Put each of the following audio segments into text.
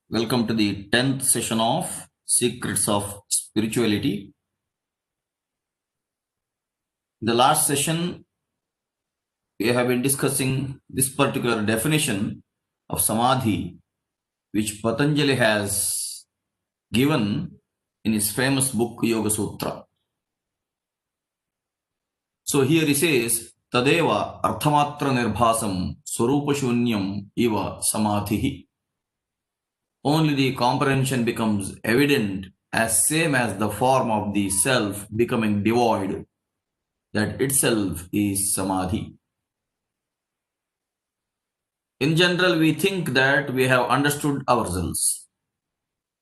Welcome to the 10th session of Secrets of Spirituality. In the last session, we have been discussing this particular definition of Samadhi, which Patanjali has given in his famous book Yoga Sutra. So here he says, Tadeva Arthamatra Nirbhasam Swarupa Shunyam Iva Samadhi. Only the comprehension becomes evident as same as the form of the self becoming devoid. That itself is Samadhi. In general, we think that we have understood ourselves.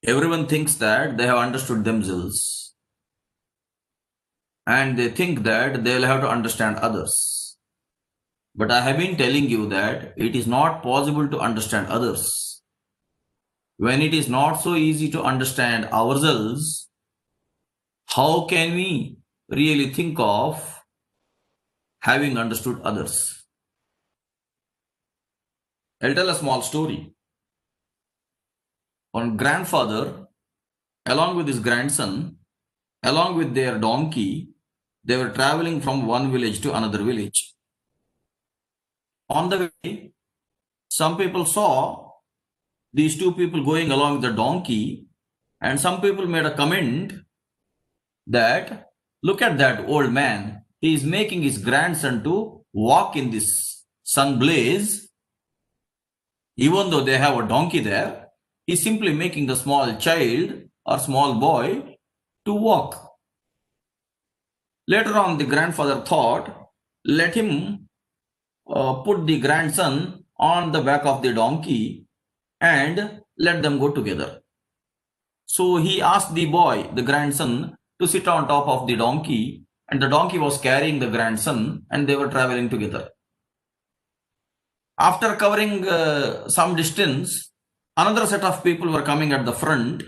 Everyone thinks that they have understood themselves. And they think that they will have to understand others. But I have been telling you that it is not possible to understand others. When it is not so easy to understand ourselves, how can we really think of having understood others? I'll tell a small story. One grandfather, along with his grandson, along with their donkey, they were traveling from one village to another village. On the way, some people saw these two people going along with the donkey, and some people made a comment that, look at that old man, he is making his grandson to walk in this sun blaze. Even though they have a donkey there, he's simply making the small child or small boy to walk. Later on, the grandfather thought, let him put the grandson on the back of the donkey and let them go together. So he asked the boy, the grandson, to sit on top of the donkey, and the donkey was carrying the grandson, and they were traveling together. After covering some distance, another set of people were coming at the front,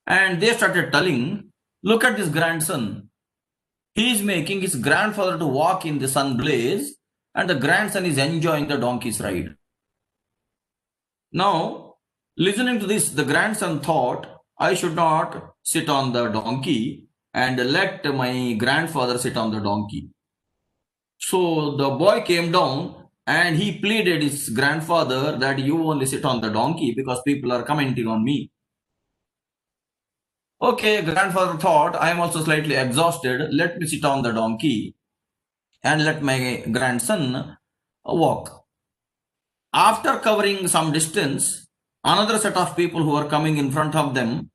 and they started telling, look at this grandson. He is making his grandfather to walk in the sun blaze, and the grandson is enjoying the donkey's ride. Now, listening to this, the grandson thought, I should not sit on the donkey and let my grandfather sit on the donkey. So the boy came down and he pleaded his grandfather that you only sit on the donkey because people are commenting on me. Okay, grandfather thought, I am also slightly exhausted. Let me sit on the donkey and let my grandson walk. After covering some distance, another set of people who were coming in front of them,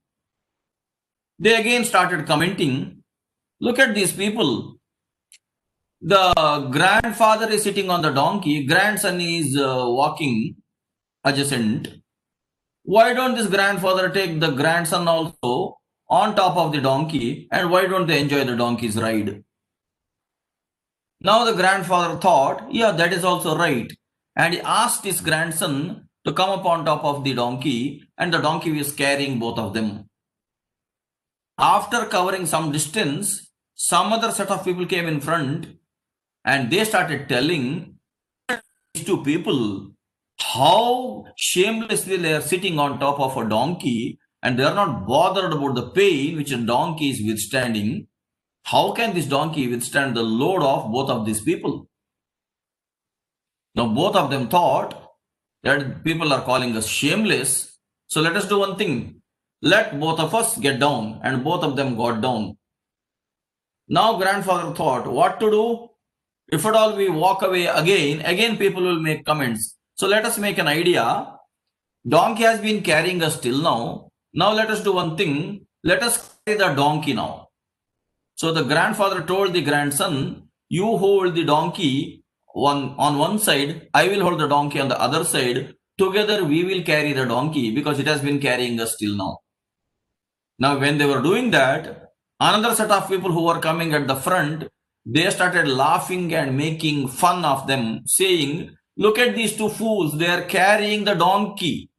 they again started commenting, look at these people. The grandfather is sitting on the donkey, grandson is walking adjacent. Why don't this grandfather take the grandson also on top of the donkey, and why don't they enjoy the donkey's ride? Now the grandfather thought, yeah, that is also right. And he asked his grandson to come up on top of the donkey, and the donkey was carrying both of them. After covering some distance, some other set of people came in front, and they started telling these two people how shamelessly they are sitting on top of a donkey, and they are not bothered about the pain which a donkey is withstanding. How can this donkey withstand the load of both of these people? Now, both of them thought that people are calling us shameless. So let us do one thing. Let both of us get down, and both of them got down. Now, grandfather thought, what to do? If at all we walk away again people will make comments. So let us make an idea. Donkey has been carrying us till now. Now let us do one thing. Let us carry the donkey now. So the grandfather told the grandson, you hold the donkey on one side, I will hold the donkey on the other side. Together we will carry the donkey because it has been carrying us till now. Now when they were doing that, another set of people who were coming at the front, they started laughing and making fun of them, saying, look at these two fools, they are carrying the donkey.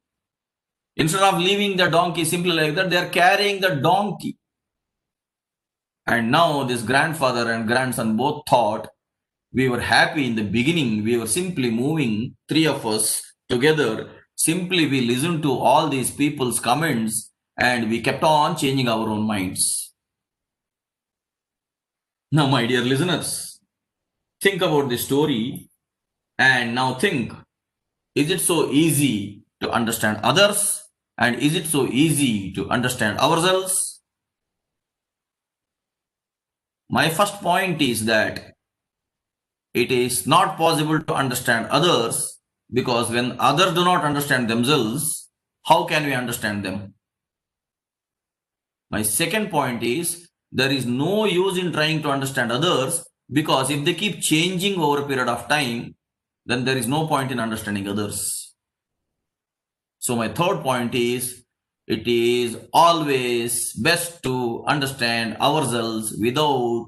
Instead of leaving the donkey simply like that, they are carrying the donkey. And now this grandfather and grandson both thought, we were happy in the beginning, we were simply moving, three of us together, Simply we listened to all these people's comments and we kept on changing our own minds. Now, my dear listeners, think about this story and now think, is it so easy to understand others? And is it so easy to understand ourselves? My first point is that it is not possible to understand others because when others do not understand themselves, how can we understand them? My second point is there is no use in trying to understand others because if they keep changing over a period of time, then there is no point in understanding others. So my third point is it is always best to understand ourselves without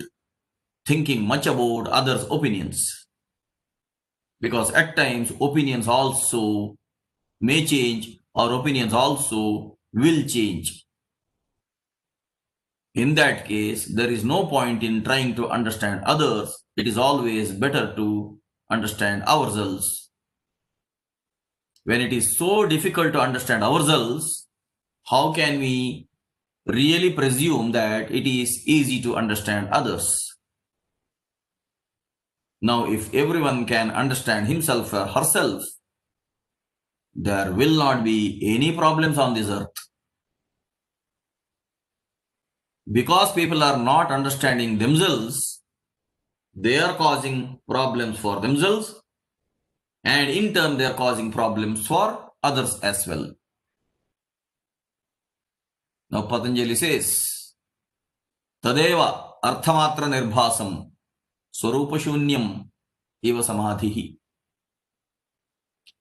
thinking much about others' opinions. Because at times opinions also may change or opinions also will change. In that case, there is no point in trying to understand others. It is always better to understand ourselves. When it is so difficult to understand ourselves, how can we really presume that it is easy to understand others? Now, if everyone can understand himself or herself, there will not be any problems on this earth. Because people are not understanding themselves, they are causing problems for themselves, and in turn, they are causing problems for others as well. Now, Patanjali says, Tadeva arthamatra nirbhasam swarupashunyam eva samadhihi.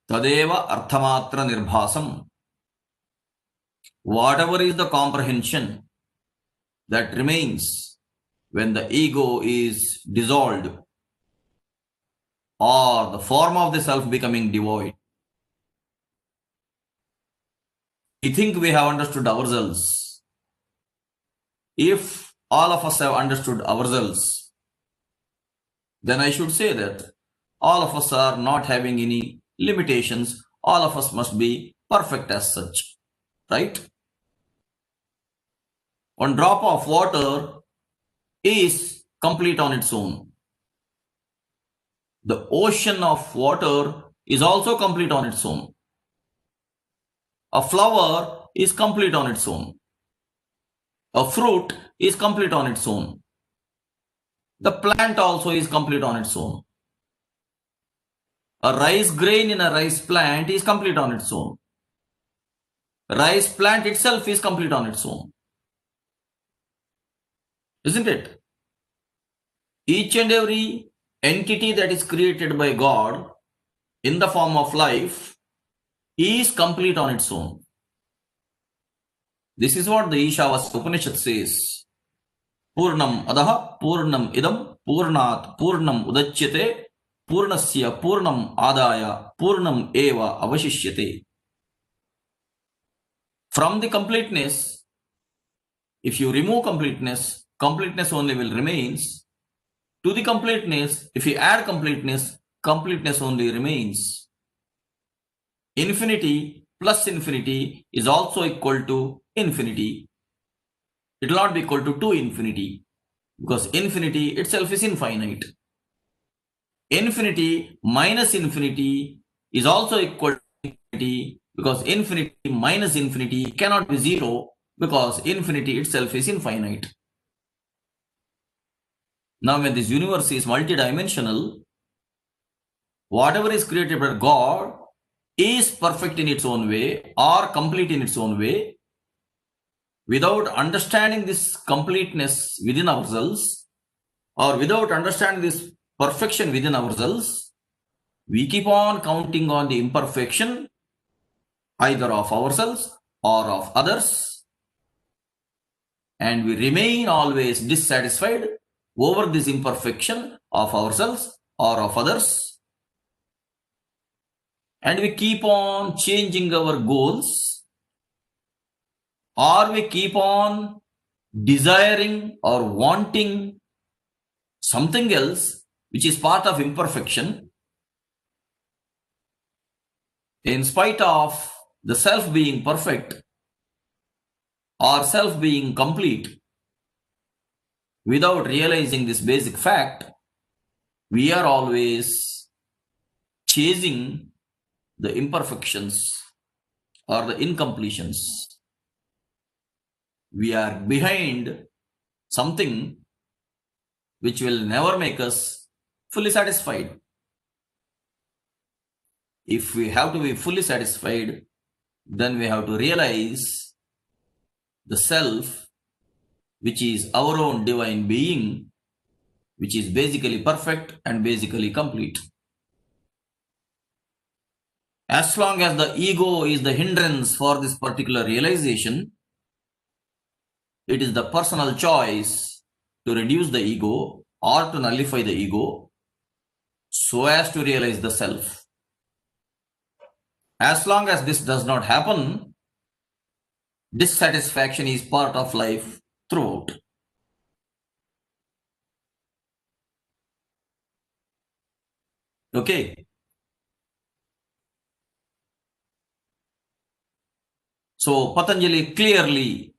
Tadeva arthamatra nirbhasam. Whatever is the comprehension that remains when the ego is dissolved or the form of the self becoming devoid. We think we have understood ourselves. If all of us have understood ourselves, then I should say that all of us are not having any limitations. All of us must be perfect as such, right? One drop of water is complete on its own. The ocean of water is also complete on its own. A flower is complete on its own. A fruit is complete on its own. The plant also is complete on its own. A rice grain in a rice plant is complete on its own. Rice plant itself is complete on its own. Isn't it? Each and every entity that is created by God in the form of life is complete on its own. This is what the Ishavasya Upanishad says. Purnam adaha purnam idam purnat purnam udachyate purnasya purnam adaya purnam eva avashishyate. From the completeness, if you remove completeness, completeness only will remains. To the completeness, if you add completeness, completeness only remains. Infinity plus infinity is also equal to infinity. It will not be equal to infinity because infinity itself is infinite. Infinity minus infinity is also equal to infinity because infinity minus infinity cannot be zero because infinity itself is infinite. Now, when this universe is multidimensional, whatever is created by God is perfect in its own way or complete in its own way. Without understanding this completeness within ourselves or without understanding this perfection within ourselves, we keep on counting on the imperfection either of ourselves or of others, and we remain always dissatisfied over this imperfection of ourselves or of others, and we keep on changing our goals, or we keep on desiring or wanting something else which is part of imperfection. in spite of the self being perfect or self being complete, without realizing this basic fact, we are always chasing the imperfections or the incompletions. We are behind something which will never make us fully satisfied. If we have to be fully satisfied, then we have to realize the self, which is our own divine being, which is basically perfect and basically complete. As long as the ego is the hindrance for this particular realization, it is the personal choice to reduce the ego or to nullify the ego so as to realize the self. As long as this does not happen, dissatisfaction is part of life throughout. Okay. So Patanjali clearly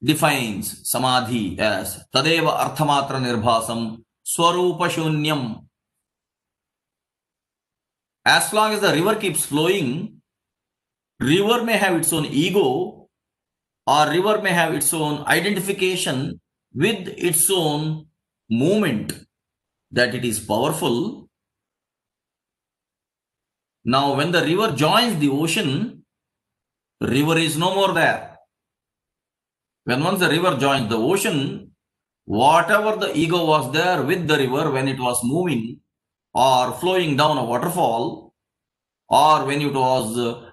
defines samadhi as tadeva arthamatra nirbhasam swarupa shunyam. As long as the river keeps flowing, river may have its own ego or river may have its own identification with its own movement, that it is powerful. Now when the river joins the ocean, river is no more there. When once the river joins the ocean, whatever the ego was there with the river when it was moving or flowing down a waterfall, or when it was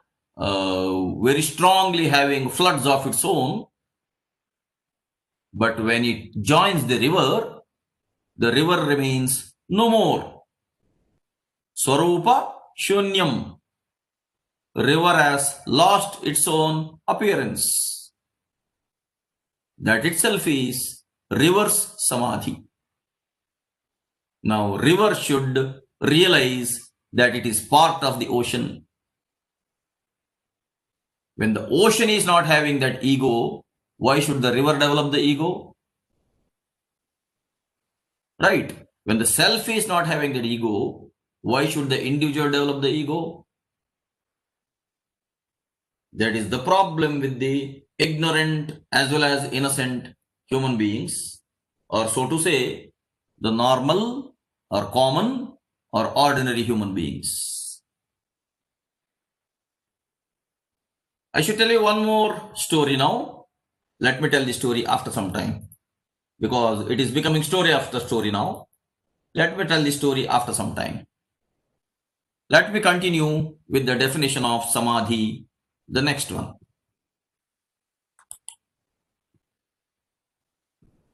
very strongly having floods of its own, but when it joins the river remains no more. Swarupa Shunyam. River has lost its own appearance. That itself is river's samadhi. Now, river should realize that it is part of the ocean. When the ocean is not having that ego, why should the river develop the ego? Right. When the self is not having that ego, why should the individual develop the ego? That is the problem with the ignorant as well as innocent human beings, or so to say, the normal or common or ordinary human beings. I should tell you one more story now. Let me tell the story after some time, because it is becoming story after story now. Let me tell the story after some time. Let me continue with the definition of samadhi, the next one.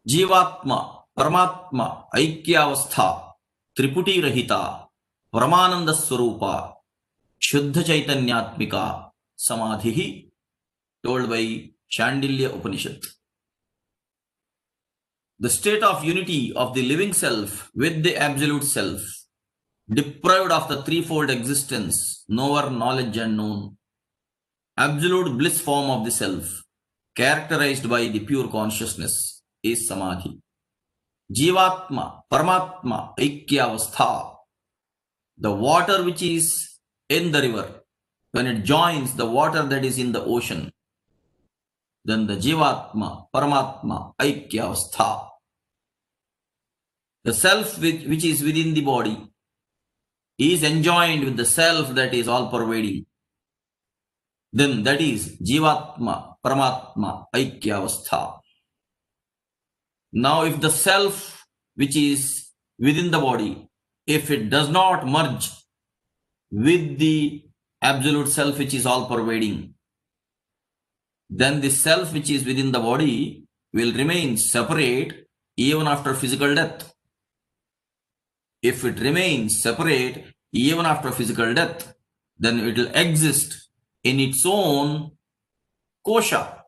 Jivatma, Paramatma, Aikyavastha, Triputi Rahita, Paramananda Swarupa, Shuddha Chaitanyatmika, Samadhi, told by Shandilya Upanishad. The state of unity of the living self with the absolute self, deprived of the threefold existence, knower, knowledge and known, absolute bliss form of the self, characterized by the pure consciousness, is samadhi. Jivatma, Paramatma, Aikyavastha, the water which is in the river, when it joins the water that is in the ocean, then the Jivatma, Paramatma, Aikyavastha, the self which is within the body, is enjoined with the self that is all pervading. Then that is Jivatma, Paramatma, Aikyavastha. Now if the self which is within the body, if it does not merge with the absolute self which is all pervading, then the self which is within the body will remain separate even after physical death. If it remains separate even after physical death, then it will exist in its own kosha.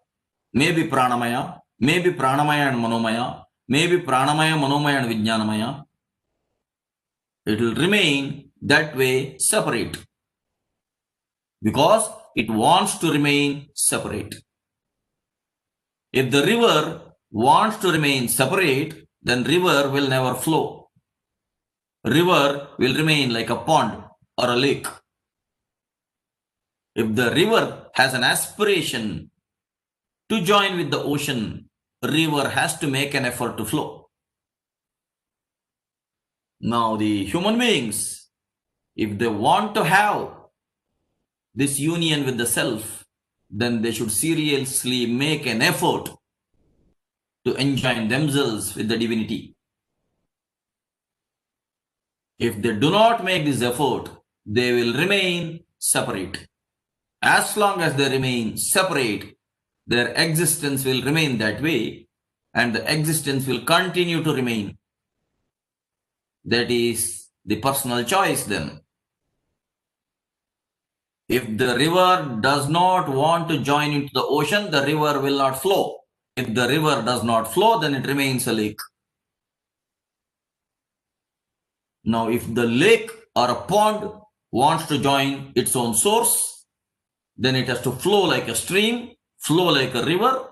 Maybe pranamaya, maybe pranamaya and manomaya, maybe pranamaya, manomaya and vijnanamaya. It will remain that way separate. because it wants to remain separate. If the river wants to remain separate, then river will never flow. River will remain like a pond or a lake. If the river has an aspiration to join with the ocean, river has to make an effort to flow. Now the human beings, if they want to have this union with the self, then they should seriously make an effort to enjoin themselves with the divinity. If they do not make this effort, they will remain separate. As long as they remain separate, their existence will remain that way, and the existence will continue to remain. That is the personal choice then. If the river does not want to join into the ocean, the river will not flow. If the river does not flow, then it remains a lake. Now, if the lake or a pond wants to join its own source, then it has to flow like a stream, flow like a river,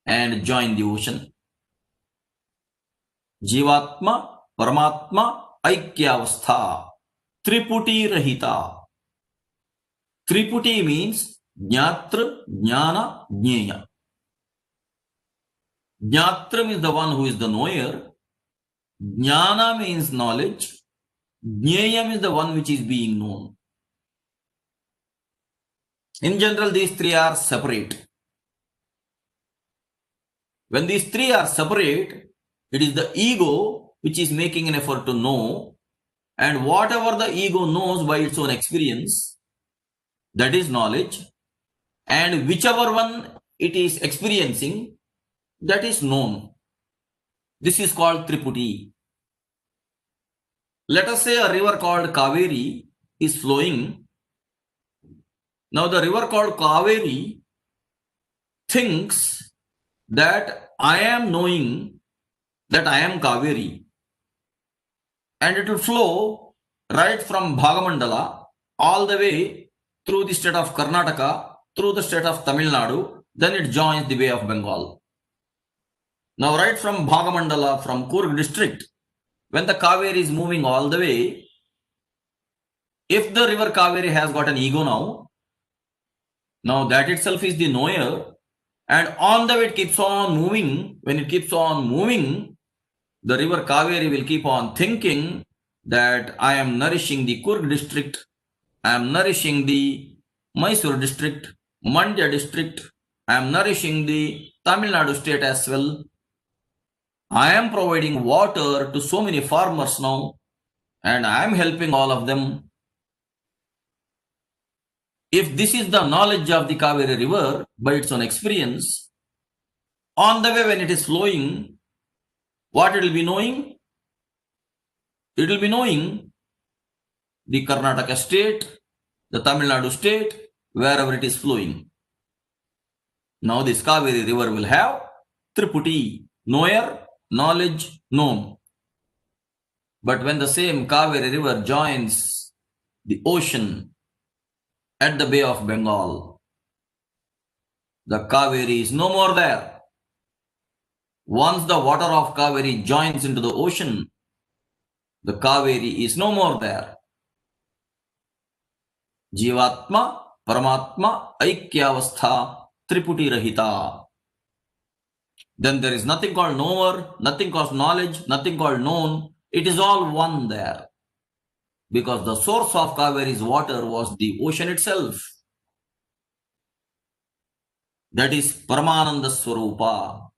and join the ocean. Jivatma, Paramatma, Aikyavastha, Triputi Rahita. Triputi means Jnatra, Jnana, Jnaya. Jnatra means the one who is the knower. Jnana means knowledge. Jnaya means the one which is being known. In general, these three are separate. When these three are separate, it is the ego which is making an effort to know, and whatever the ego knows by its own experience, that is knowledge, and whichever one it is experiencing, that is known. This is called Triputi. Let us say a river called Kaveri is flowing. Now the river called Kaveri thinks that I am knowing that I am Kaveri, and it will flow right from Bhagamandala all the way through the state of Karnataka, through the state of Tamil Nadu, then it joins the Bay of Bengal. Now right from Bhagamandala, from Coorg district, when the Kaveri is moving all the way, if the river Kaveri has got an ego now that itself is the knower, and on the way it keeps on moving. When it keeps on moving, the river Kaveri will keep on thinking that I am nourishing the Coorg district, I am nourishing the Mysore district, Mandya district, I am nourishing the Tamil Nadu state as well. I am providing water to so many farmers now, and I am helping all of them. If this is the knowledge of the Kaveri river by its own experience, on the way when it is flowing, what it will be knowing? It will be knowing the Karnataka state, the Tamil Nadu state, wherever it is flowing. Now this Kaveri river will have Triputi, knower, knowledge, known. But when the same Kaveri river joins the ocean at the Bay of Bengal, the Kaveri is no more there. Once the water of Kaveri joins into the ocean, the Kaveri is no more there. Jivatma, Paramatma, Aikyavastha, Triputi Rahita. Then there is nothing called knower, nothing called knowledge, nothing called known. It is all one there. Because the source of Kaveri's water was the ocean itself. That is Paramananda Swarupa.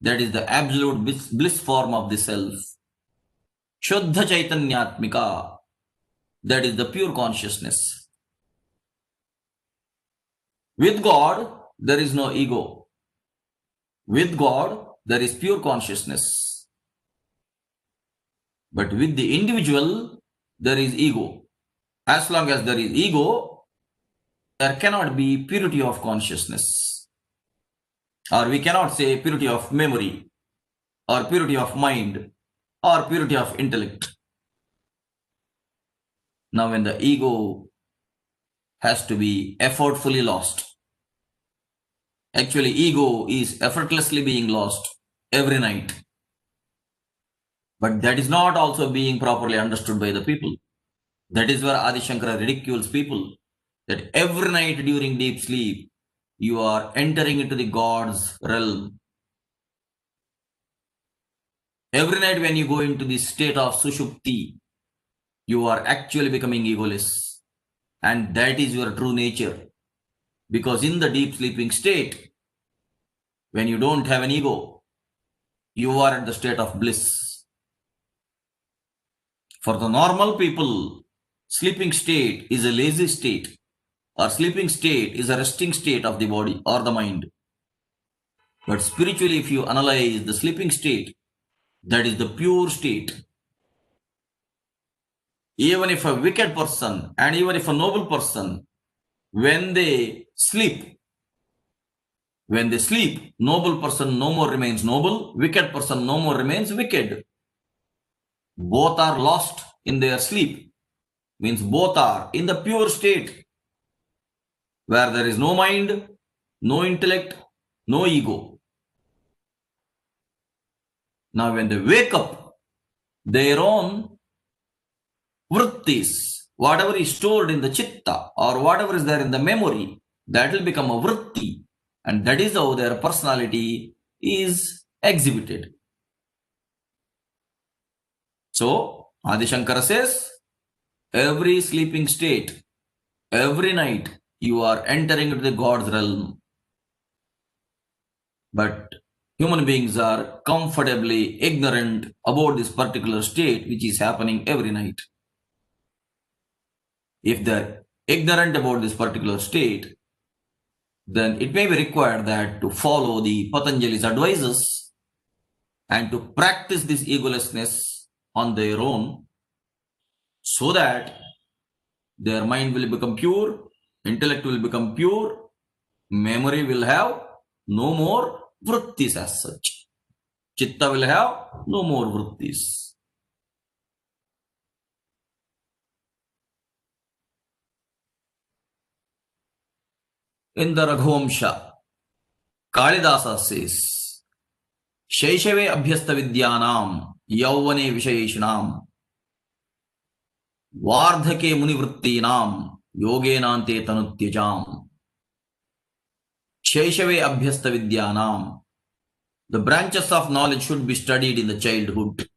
That is the absolute bliss form of the self. Shuddha Chaitanyatmika. That is the pure consciousness. With God, there is no ego. With God, there is pure consciousness. But with the individual, there is ego. As long as there is ego, there cannot be purity of consciousness. Or we cannot say purity of memory, or purity of mind, or purity of intellect. Now when the ego has to be effortfully lost. Actually, ego is effortlessly being lost every night. But that is not also being properly understood by the people. That is where Adi Shankara ridicules people, that every night during deep sleep, you are entering into the God's realm. Every night when you go into the state of Sushupti, you are actually becoming egoless. And that is your true nature. Because in the deep sleeping state, when you don't have an ego, you are at the state of bliss. For the normal people, sleeping state is a lazy state, or sleeping state is a resting state of the body or the mind. But spiritually, if you analyze the sleeping state, that is the pure state. Even if a wicked person and even if a noble person, when they sleep, noble person no more remains noble, wicked person no more remains wicked. Both are lost in their sleep. Means both are in the pure state, where there is no mind, no intellect, no ego. Now when they wake up, their own vrittis, whatever is stored in the chitta or whatever is there in the memory, that will become a vritti, and that is how their personality is exhibited. So Adi Shankara says, every sleeping state, every night, you are entering into the God's realm. But human beings are comfortably ignorant about this particular state which is happening every night. If they're ignorant about this particular state, then it may be required that to follow the Patanjali's advices and to practice this egolessness on their own, so that their mind will become pure, intellect will become pure, memory will have no more vrittis as such. Chitta will have no more vrittis. In the Raghuvamsha, Kalidasa says, Shaishave abhyasta vidyanam yauvane vishayeshinam vardhake munivrittinam yogenante tanutyajam. Shaishave abhyasta vidyanam. The branches of knowledge should be studied in the childhood.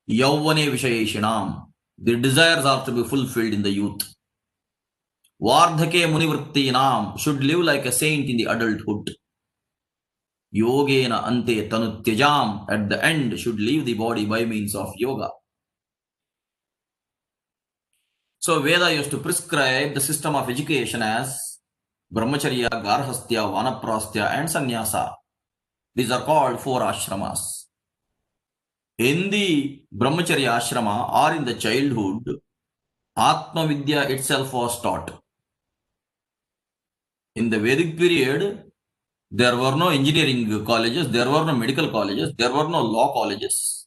Yauvane vishayeshinam. The desires are to be fulfilled in the youth. Vardhake munivrittinam should live like a saint in the adulthood. Yogena ante tanutyajam, at the end should leave the body by means of yoga. So Veda used to prescribe the system of education as Brahmacharya, Garhastya, Vanaprastya and Sannyasa. These are called 4 ashramas. In the Brahmacharya ashrama or in the childhood, Atma Vidya itself was taught. In the Vedic period, there were no engineering colleges, there were no medical colleges, there were no law colleges,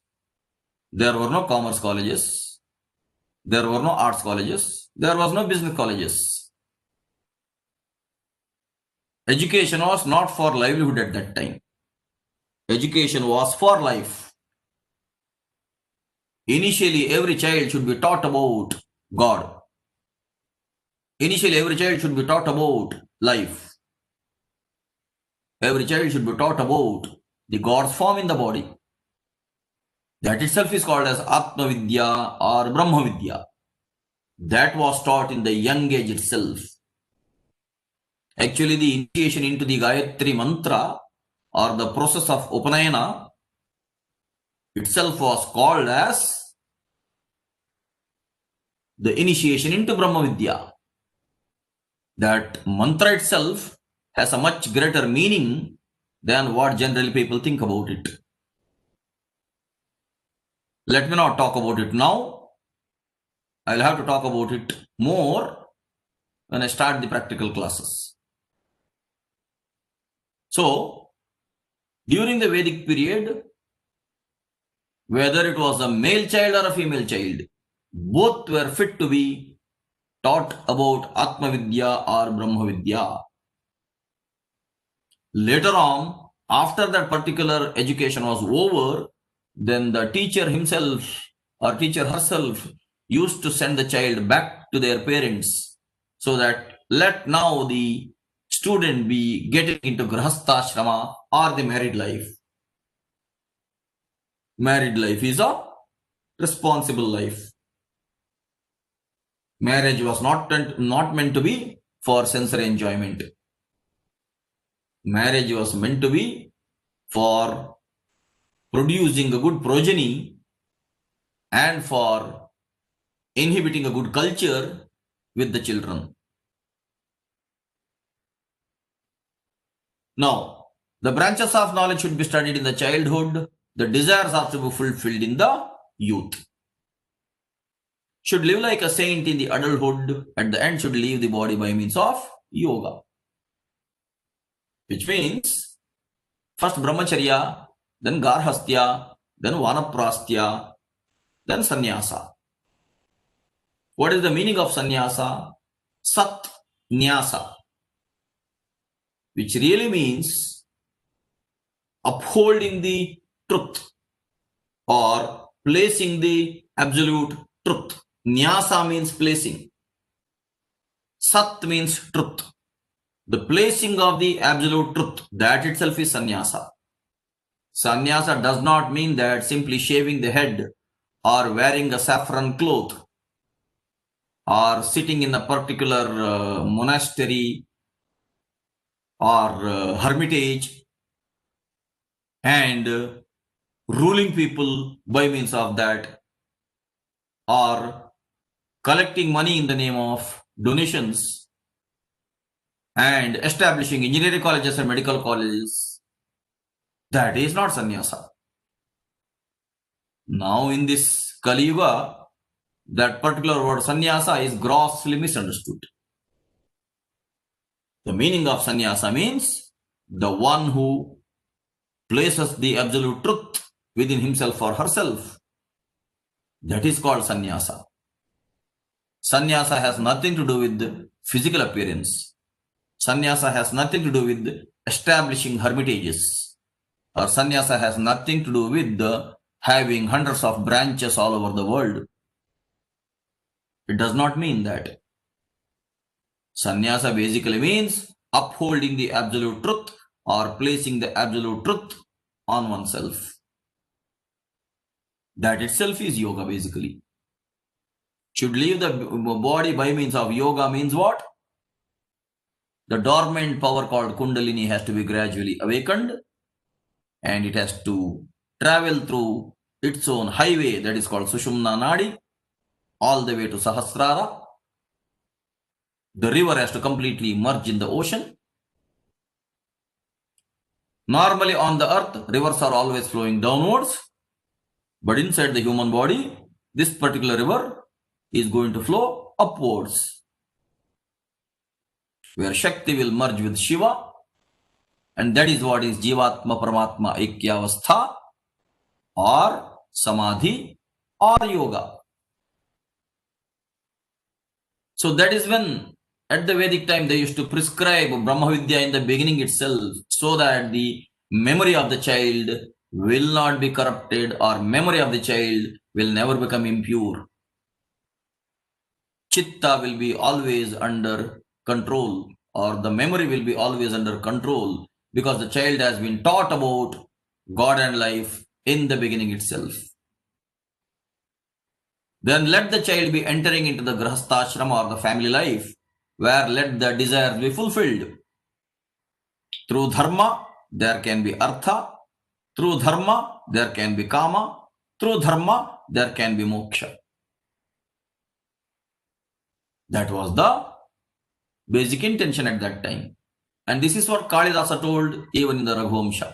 there were no commerce colleges, there were no arts colleges, there was no business colleges. Education was not for livelihood at that time. Education was for life. Initially, every child should be taught about God. Initially, every child should be taught about life. Every child should be taught about the God's form in the body. That itself is called as Atma Vidya or Brahma Vidya. That was taught in the young age itself. Actually, the initiation into the Gayatri Mantra or the process of Upanayana itself was called as the initiation into Brahma Vidya. That mantra itself has a much greater meaning than what generally people think about it. Let me not talk about it now. I'll have to talk about it more when I start the practical classes. So, during the Vedic period, whether it was a male child or a female child, both were fit to be taught about Atma Vidya or Brahma Vidya. Later on, after that particular education was over, then the teacher himself or teacher herself used to send the child back to their parents, so that let now the student be getting into grahastha or the married life. Married life is a responsible life. Marriage was not meant to be for sensory enjoyment. Marriage was meant to be for producing a good progeny and for inhibiting a good culture with the children. Now, the branches of knowledge should be studied in the childhood. The desires are to be fulfilled in the youth. Should live like a saint in the adulthood. At the end, should leave the body by means of yoga. Which means, first brahmacharya, then garhastya, then vanaprastya, then sannyasa. What is the meaning of sannyasa? Sat nyasa, which really means upholding the truth or placing the absolute truth. Nyasa means placing. Sat means truth. The placing of the absolute truth, that itself is sannyasa. Sannyasa does not mean that simply shaving the head or wearing a saffron cloth or sitting in a particular monastery or hermitage and ruling people by means of that, or collecting money in the name of donations and establishing engineering colleges and medical colleges. That is not sannyasa. Now in this Kali Yuga, that particular word sannyasa is grossly misunderstood. The meaning of sannyasa means the one who places the absolute truth within himself or herself. That is called sannyasa. Sannyasa has nothing to do with physical appearance. Sannyasa has nothing to do with establishing hermitages. Or sannyasa has nothing to do with having hundreds of branches all over the world. It does not mean that. Sannyasa basically means upholding the absolute truth or placing the absolute truth on oneself. That itself is yoga basically. Should leave the body by means of yoga means what? The dormant power called Kundalini has to be gradually awakened, and it has to travel through its own highway that is called Sushumna Nadi all the way to Sahasrara. The river has to completely merge in the ocean. Normally on the earth, rivers are always flowing downwards, but inside the human body, this particular river is going to flow upwards, where Shakti will merge with Shiva, and that is what is Jivatma Paramatma Aikyavastha or Samadhi or Yoga. So that is when at the Vedic time they used to prescribe Brahma Vidya in the beginning itself, so that the memory of the child will not be corrupted or memory of the child will never become impure. Chitta will be always under control, or the memory will be always under control, because the child has been taught about God and life in the beginning itself. Then let the child be entering into the grahastha or the family life, where let the desires be fulfilled. Through dharma, there can be artha. Through dharma, there can be kama. Through dharma, there can be moksha. That was the basic intention at that time. And this is what Kalidasa told even in the Raghuvamsha.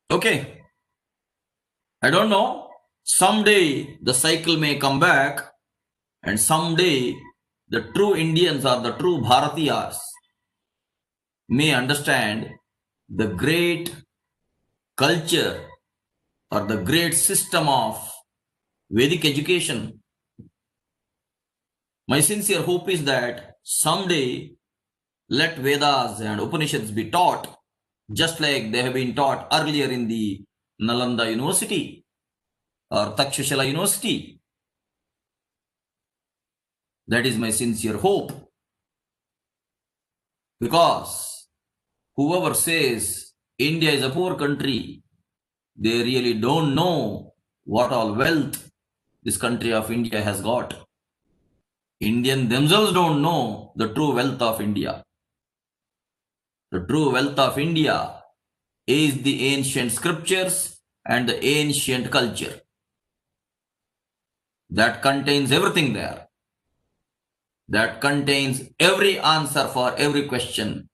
Okay. I don't know. Someday the cycle may come back, and someday the true Indians or the true Bharatiyas may understand the great culture or the great system of Vedic education My sincere hope is that someday let Vedas and Upanishads be taught just like they have been taught earlier in the Nalanda University or Takshashila University. That is my sincere hope. Because whoever says India is a poor country, they really don't know what all wealth this country of India has got. Indians themselves don't know the true wealth of India. The true wealth of India is the ancient scriptures and the ancient culture. That contains everything there. That contains every answer for every question.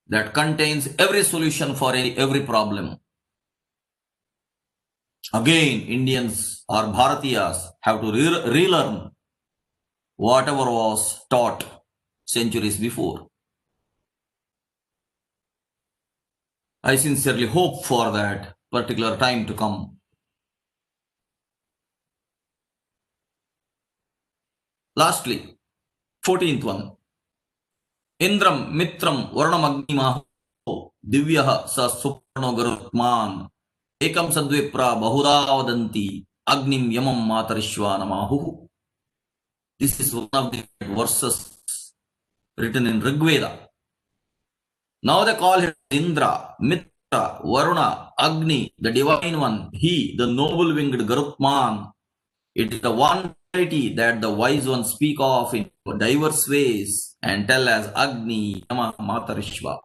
That contains every solution for every problem. Again, Indians or Bharatiyas have to relearn whatever was taught centuries before. I sincerely hope for that particular time to come. Lastly, 14th one. Indram Mitram Varnamagnimaho Divyaha Sa Suparno Garutman Ekam Sadvipra Bahuda Vadanti Agnim Yamam Matarishwa Namahu. This is one of the verses written in Rigveda. Now they call him Indra, Mitra, Varuna, Agni, the divine one, he, the noble winged Garutman. It is the one deity that the wise ones speak of in diverse ways and tell as Agni, Yama, Matarishva.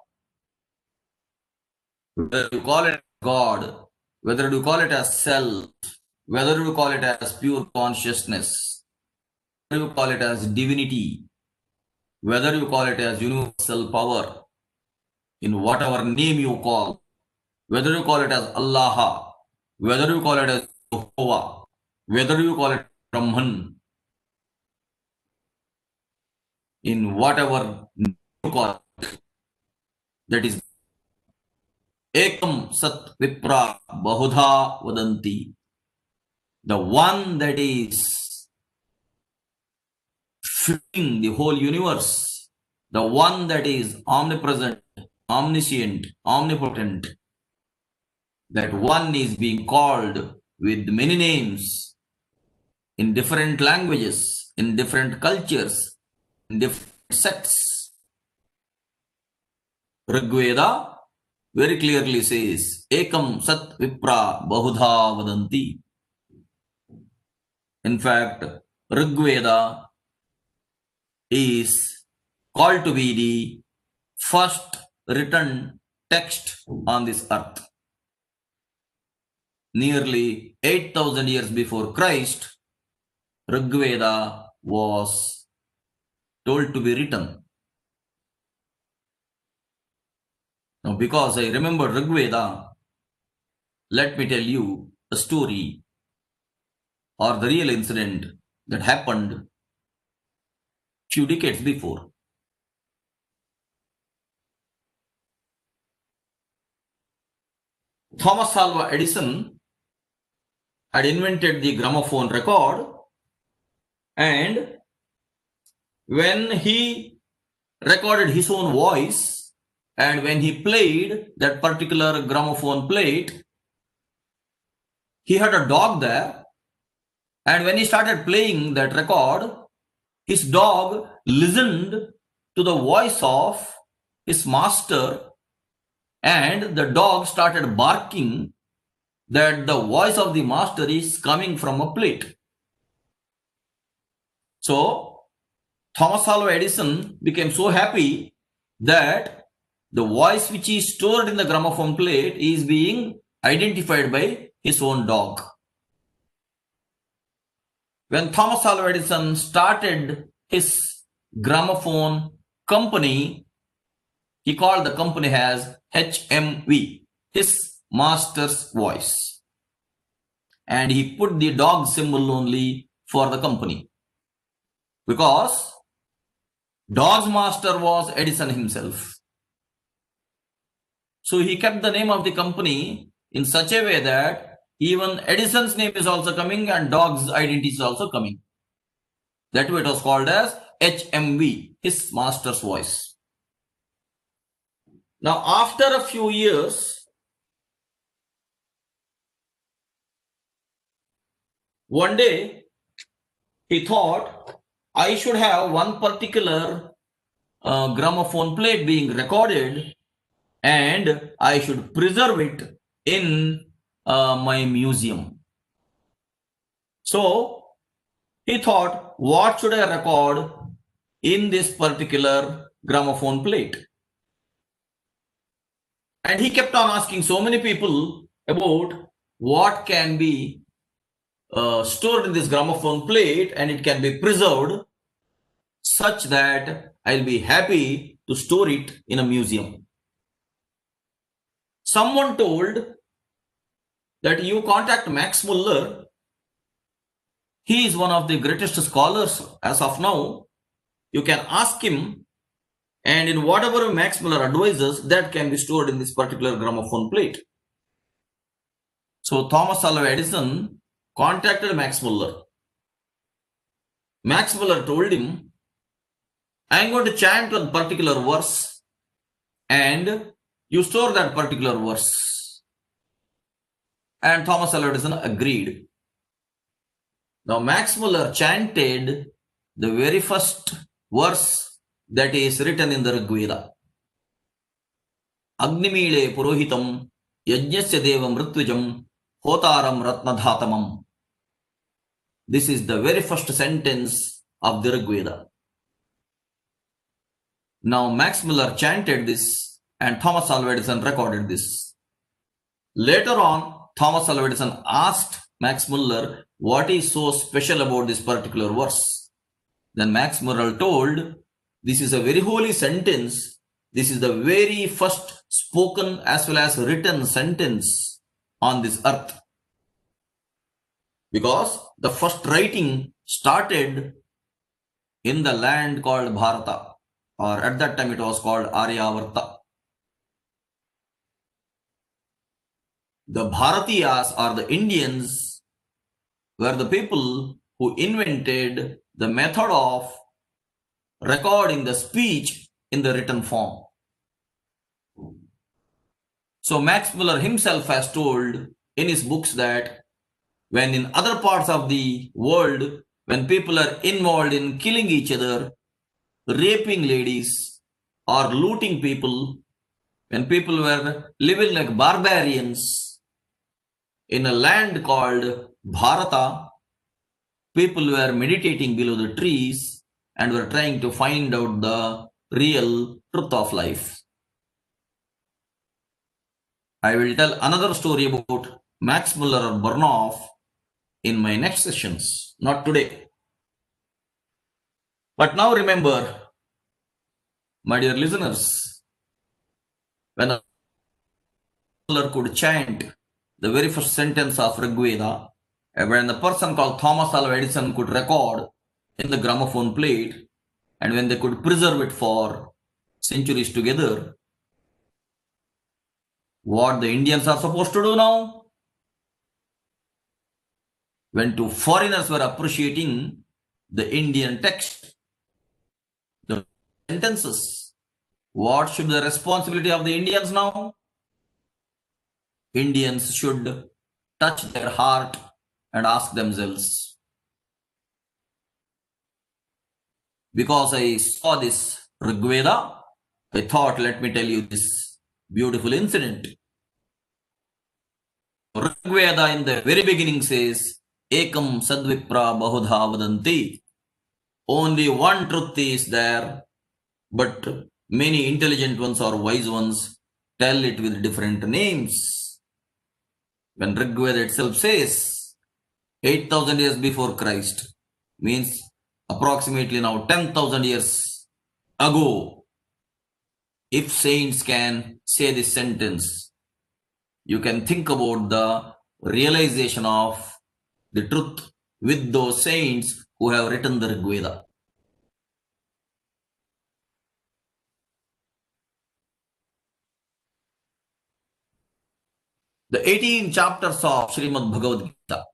Whether you call it God, whether you call it as self, whether you call it as pure consciousness, whether you call it as divinity, whether you call it as universal power, in whatever name you call, whether you call it as Allah, whether you call it as Jehovah, whether you call it Brahman, in whatever name you call it, that is Ekam Sat Vipra Bahudha Vadanti, the one that is filling the whole universe, the one that is omnipresent, omniscient, omnipotent, that one is being called with many names in different languages, in different cultures, in different sects. Rigveda very clearly says, Ekam Sat Vipra Bahudha Vadanti. In fact, Rigveda is called to be the first written text on this earth. Nearly 8,000 years before Christ, Rigveda was told to be written. Now, because I remember Rigveda, let me tell you a story or the real incident that happened few decades before. Thomas Alva Edison had invented the gramophone record, and when he recorded his own voice and when he played that particular gramophone plate, he had a dog there, and when he started playing that record, his dog listened to the voice of his master, and the dog started barking that the voice of the master is coming from a plate. So Thomas Alva Edison became so happy that the voice which is stored in the gramophone plate is being identified by his own dog. When Thomas Alva Edison started his gramophone company, he called the company as HMV, his master's voice. And he put the dog symbol only for the company, because dog's master was Edison himself. So he kept the name of the company in such a way that even Edison's name is also coming and dog's identity is also coming. That way it was called as HMV, his master's voice. Now, after a few years, one day he thought, I should have one particular gramophone plate being recorded, and I should preserve it in my museum. So he thought, what should I record in this particular gramophone plate? And he kept on asking so many people about what can be stored in this gramophone plate and it can be preserved such that I'll be happy to store it in a museum. Someone told that you contact Max Muller. He is one of the greatest scholars as of now. You can ask him, and in whatever Max Muller advises, that can be stored in this particular gramophone plate. So Thomas Alva Edison contacted Max Muller. Max Muller told him, I am going to chant one particular verse and you store that particular verse. And Thomas Alva Edison agreed. Now Max Muller chanted the very first verse that is written in the Rig Veda. Agnimile purohitam yajnasya devam mritvijam hotaram ratnadhatamam. This is the very first sentence of the Rig Veda. Now Max Muller chanted this and Thomas Alva Edison recorded this. Later on, Thomas Alva Edison asked Max Muller, what is so special about this particular verse? Then Max Muller told, this is a very holy sentence. This is the very first spoken as well as written sentence on this earth. Because the first writing started in the land called Bharata, or at that time it was called Aryavarta. The Bharatiyas, or the Indians, were the people who invented the method of recording the speech in the written form. So Max Muller himself has told in his books that when in other parts of the world, when people are involved in killing each other, raping ladies, or looting people, when people were living like barbarians in a land called Bharata, people were meditating below the trees and were trying to find out the real truth of life. I will tell another story about Max Muller or Burnoff in my next sessions, not today. But now remember, my dear listeners, when Muller could chant the very first sentence of Rig Veda, and when the person called Thomas Alva Edison could record in the gramophone plate, and when they could preserve it for centuries together, what the Indians are supposed to do now? When two foreigners were appreciating the Indian text, the sentences, what should the responsibility of the Indians now? Indians should touch their heart and ask themselves, because I saw this Rig Veda, I thought, let me tell you this beautiful incident. Rig Veda in the very beginning says, Ekam Sadvipra Bahudha Vadanti. Only one truth is there, but many intelligent ones or wise ones tell it with different names. When Rig Veda itself says 8,000 years before Christ, means approximately now 10,000 years ago, if saints can say this sentence, you can think about the realization of the truth with those saints who have written the Rig Veda. The 18 chapters of Srimad Bhagavad Gita.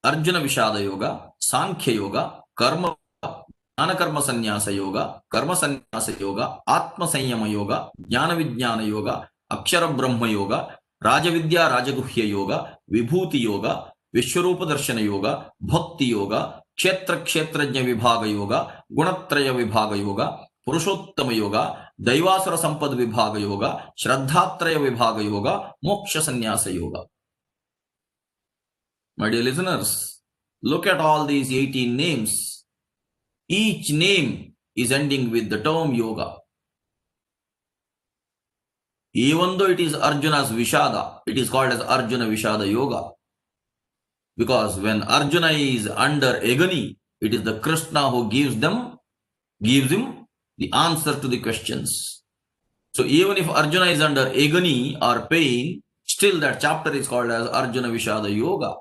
Arjuna Vishada Yoga, Sankhya Yoga, Karma, Jnana Karma Sannyasa Yoga, Karma Sannyasa Yoga, Atma Sanyama Yoga, Jnana Vijnana Yoga, Akshara Brahma Yoga, Rajavidya Rajaguhya Yoga, Vibhuti Yoga, Vishwarupa Darshana Yoga, Bhakti Yoga, Kshetra Kshetrajna Vibhaga Yoga, Gunatraya Vibhaga Yoga, Purushottama Yoga, Daivasara Sampad Vibhaga Yoga, Shraddhatraya Vibhaga Yoga, Moksha Sannyasa Yoga. My dear listeners, look at all these 18 names. Each name is ending with the term yoga. Even though it is Arjuna's Vishada, it is called as Arjuna Vishada Yoga. Because when Arjuna is under agony, it is the Krishna who gives him the answer to the questions. So even if Arjuna is under agony or pain, still that chapter is called as Arjuna Vishada Yoga,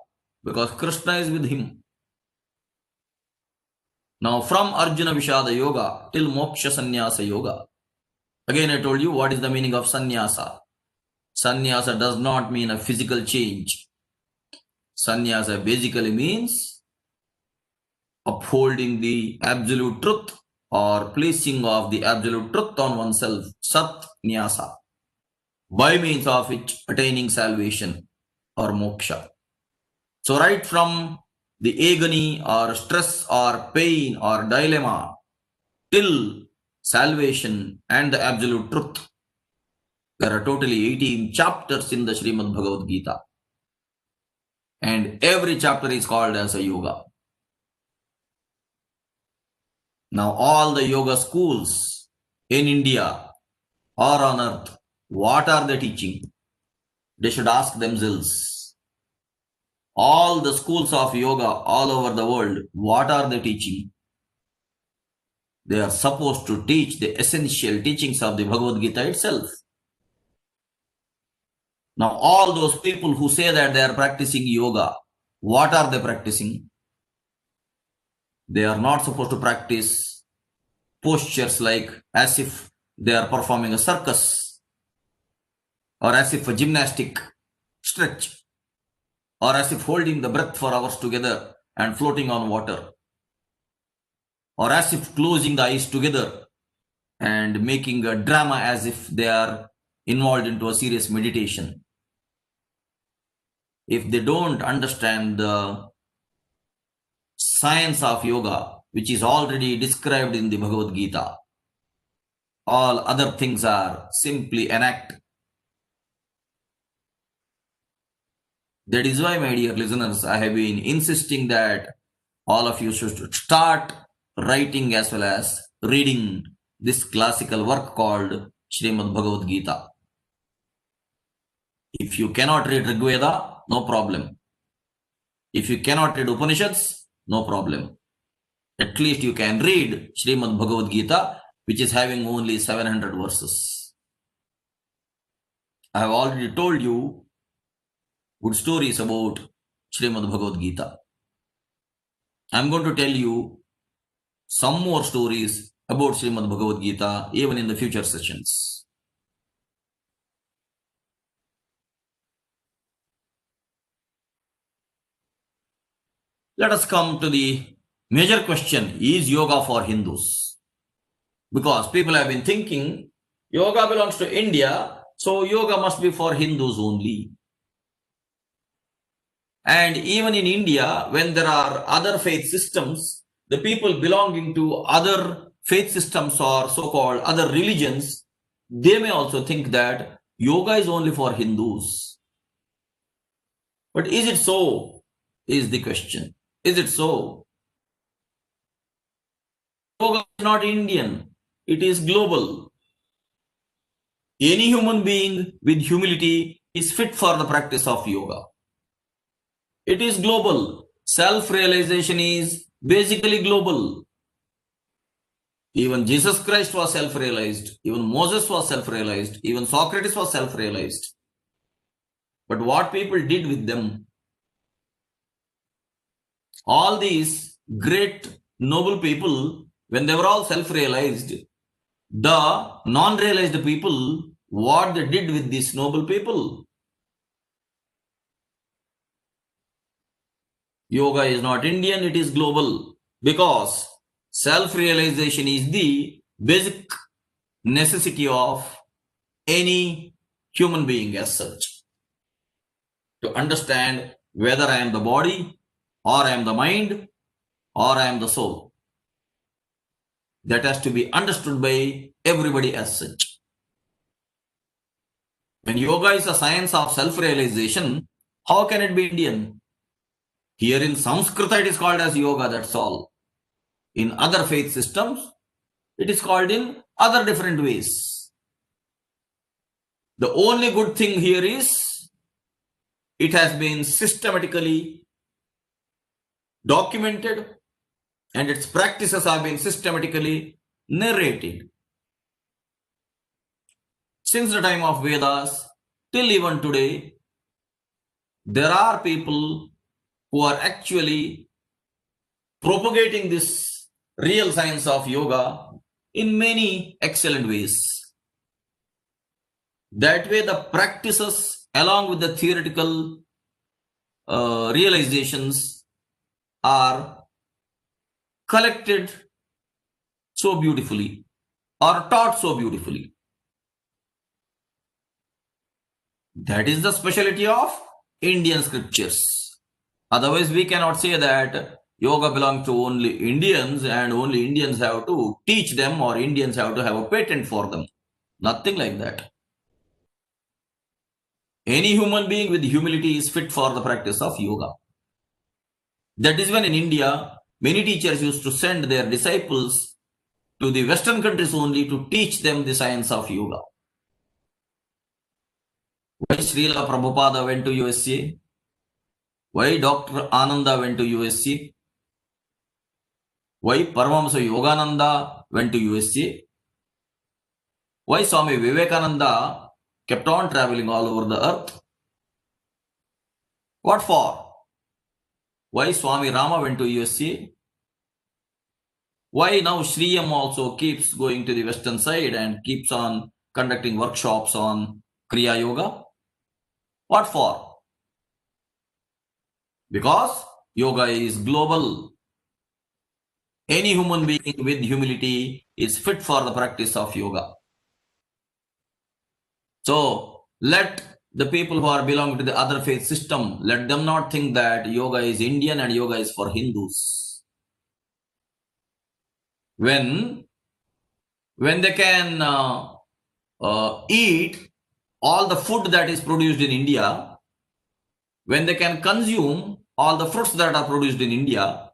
because Krishna is with him. Now from Arjuna Vishada Yoga till Moksha Sannyasa Yoga. Again I told you what is the meaning of sannyasa. Sannyasa does not mean a physical change. Sannyasa basically means upholding the absolute truth or placing of the absolute truth on oneself. Sat Nyasa. By means of which attaining salvation or moksha. So right from the agony or stress or pain or dilemma till salvation and the absolute truth. There are totally 18 chapters in the Srimad Bhagavad Gita. And every chapter is called as a yoga. Now all the yoga schools in India or on earth, what are they teaching? They should ask themselves. All the schools of yoga all over the world, what are they teaching? They are supposed to teach the essential teachings of the Bhagavad Gita itself. Now all those people who say that they are practicing yoga, what are they practicing? They are not supposed to practice postures like as if they are performing a circus, or as if a gymnastic stretch, or as if holding the breath for hours together and floating on water, or as if closing the eyes together and making a drama as if they are involved into a serious meditation. If they don't understand the science of yoga, which is already described in the Bhagavad Gita, all other things are simply an act. That is why, my dear listeners, I have been insisting that all of you should start writing as well as reading this classical work called Srimad Bhagavad Gita. If you cannot read Rig Veda, no problem. If you cannot read Upanishads, no problem. At least you can read Srimad Bhagavad Gita, which is having only 700 verses. I have already told you good stories about Srimad Bhagavad Gita. I am going to tell you some more stories about Srimad Bhagavad Gita even in the future sessions. Let us come to the major question, is yoga for Hindus? Because people have been thinking yoga belongs to India, so yoga must be for Hindus only. And even in India, when there are other faith systems, the people belonging to other faith systems or so-called other religions, they may also think that yoga is only for Hindus. But is it so? Is the question. Is it so? Yoga is not Indian. It is global. Any human being with humility is fit for the practice of yoga. It is global. Self-realization is basically global. Even Jesus Christ was self-realized. Even Moses was self-realized. Even Socrates was self-realized. But what people did with them? All these great noble people, when they were all self-realized, the non-realized people, what they did with these noble people? Yoga is not Indian, it is global, because self-realization is the basic necessity of any human being as such. To understand whether I am the body, or I am the mind, or I am the soul. That has to be understood by everybody as such. When yoga is a science of self-realization, how can it be Indian? Here in Sanskrit it is called as yoga, that's all. In other faith systems, it is called in other different ways. The only good thing here is it has been systematically documented and its practices have been systematically narrated. Since the time of Vedas till even today, there are people who are actually propagating this real science of yoga in many excellent ways. That way, the practices along with the theoretical realizations are collected so beautifully or taught so beautifully. That is the specialty of Indian scriptures. Otherwise, we cannot say that yoga belongs to only Indians and only Indians have to teach them or Indians have to have a patent for them. Nothing like that. Any human being with humility is fit for the practice of yoga. That is when in India, many teachers used to send their disciples to the Western countries only to teach them the science of yoga. Why Srila Prabhupada went to USA? Why Dr. Ananda went to USA? Why Paramahamsa Yogananda went to USA? Why Swami Vivekananda kept on traveling all over the earth? What for? Why Swami Rama went to USA? Why now Shree also keeps going to the western side and keeps on conducting workshops on Kriya Yoga? What for? Because yoga is global. Any human being with humility is fit for the practice of yoga. So let the people who are belonging to the other faith system, let them not think that yoga is Indian and yoga is for Hindus. When they can eat all the food that is produced in India, when they can consume all the fruits that are produced in India,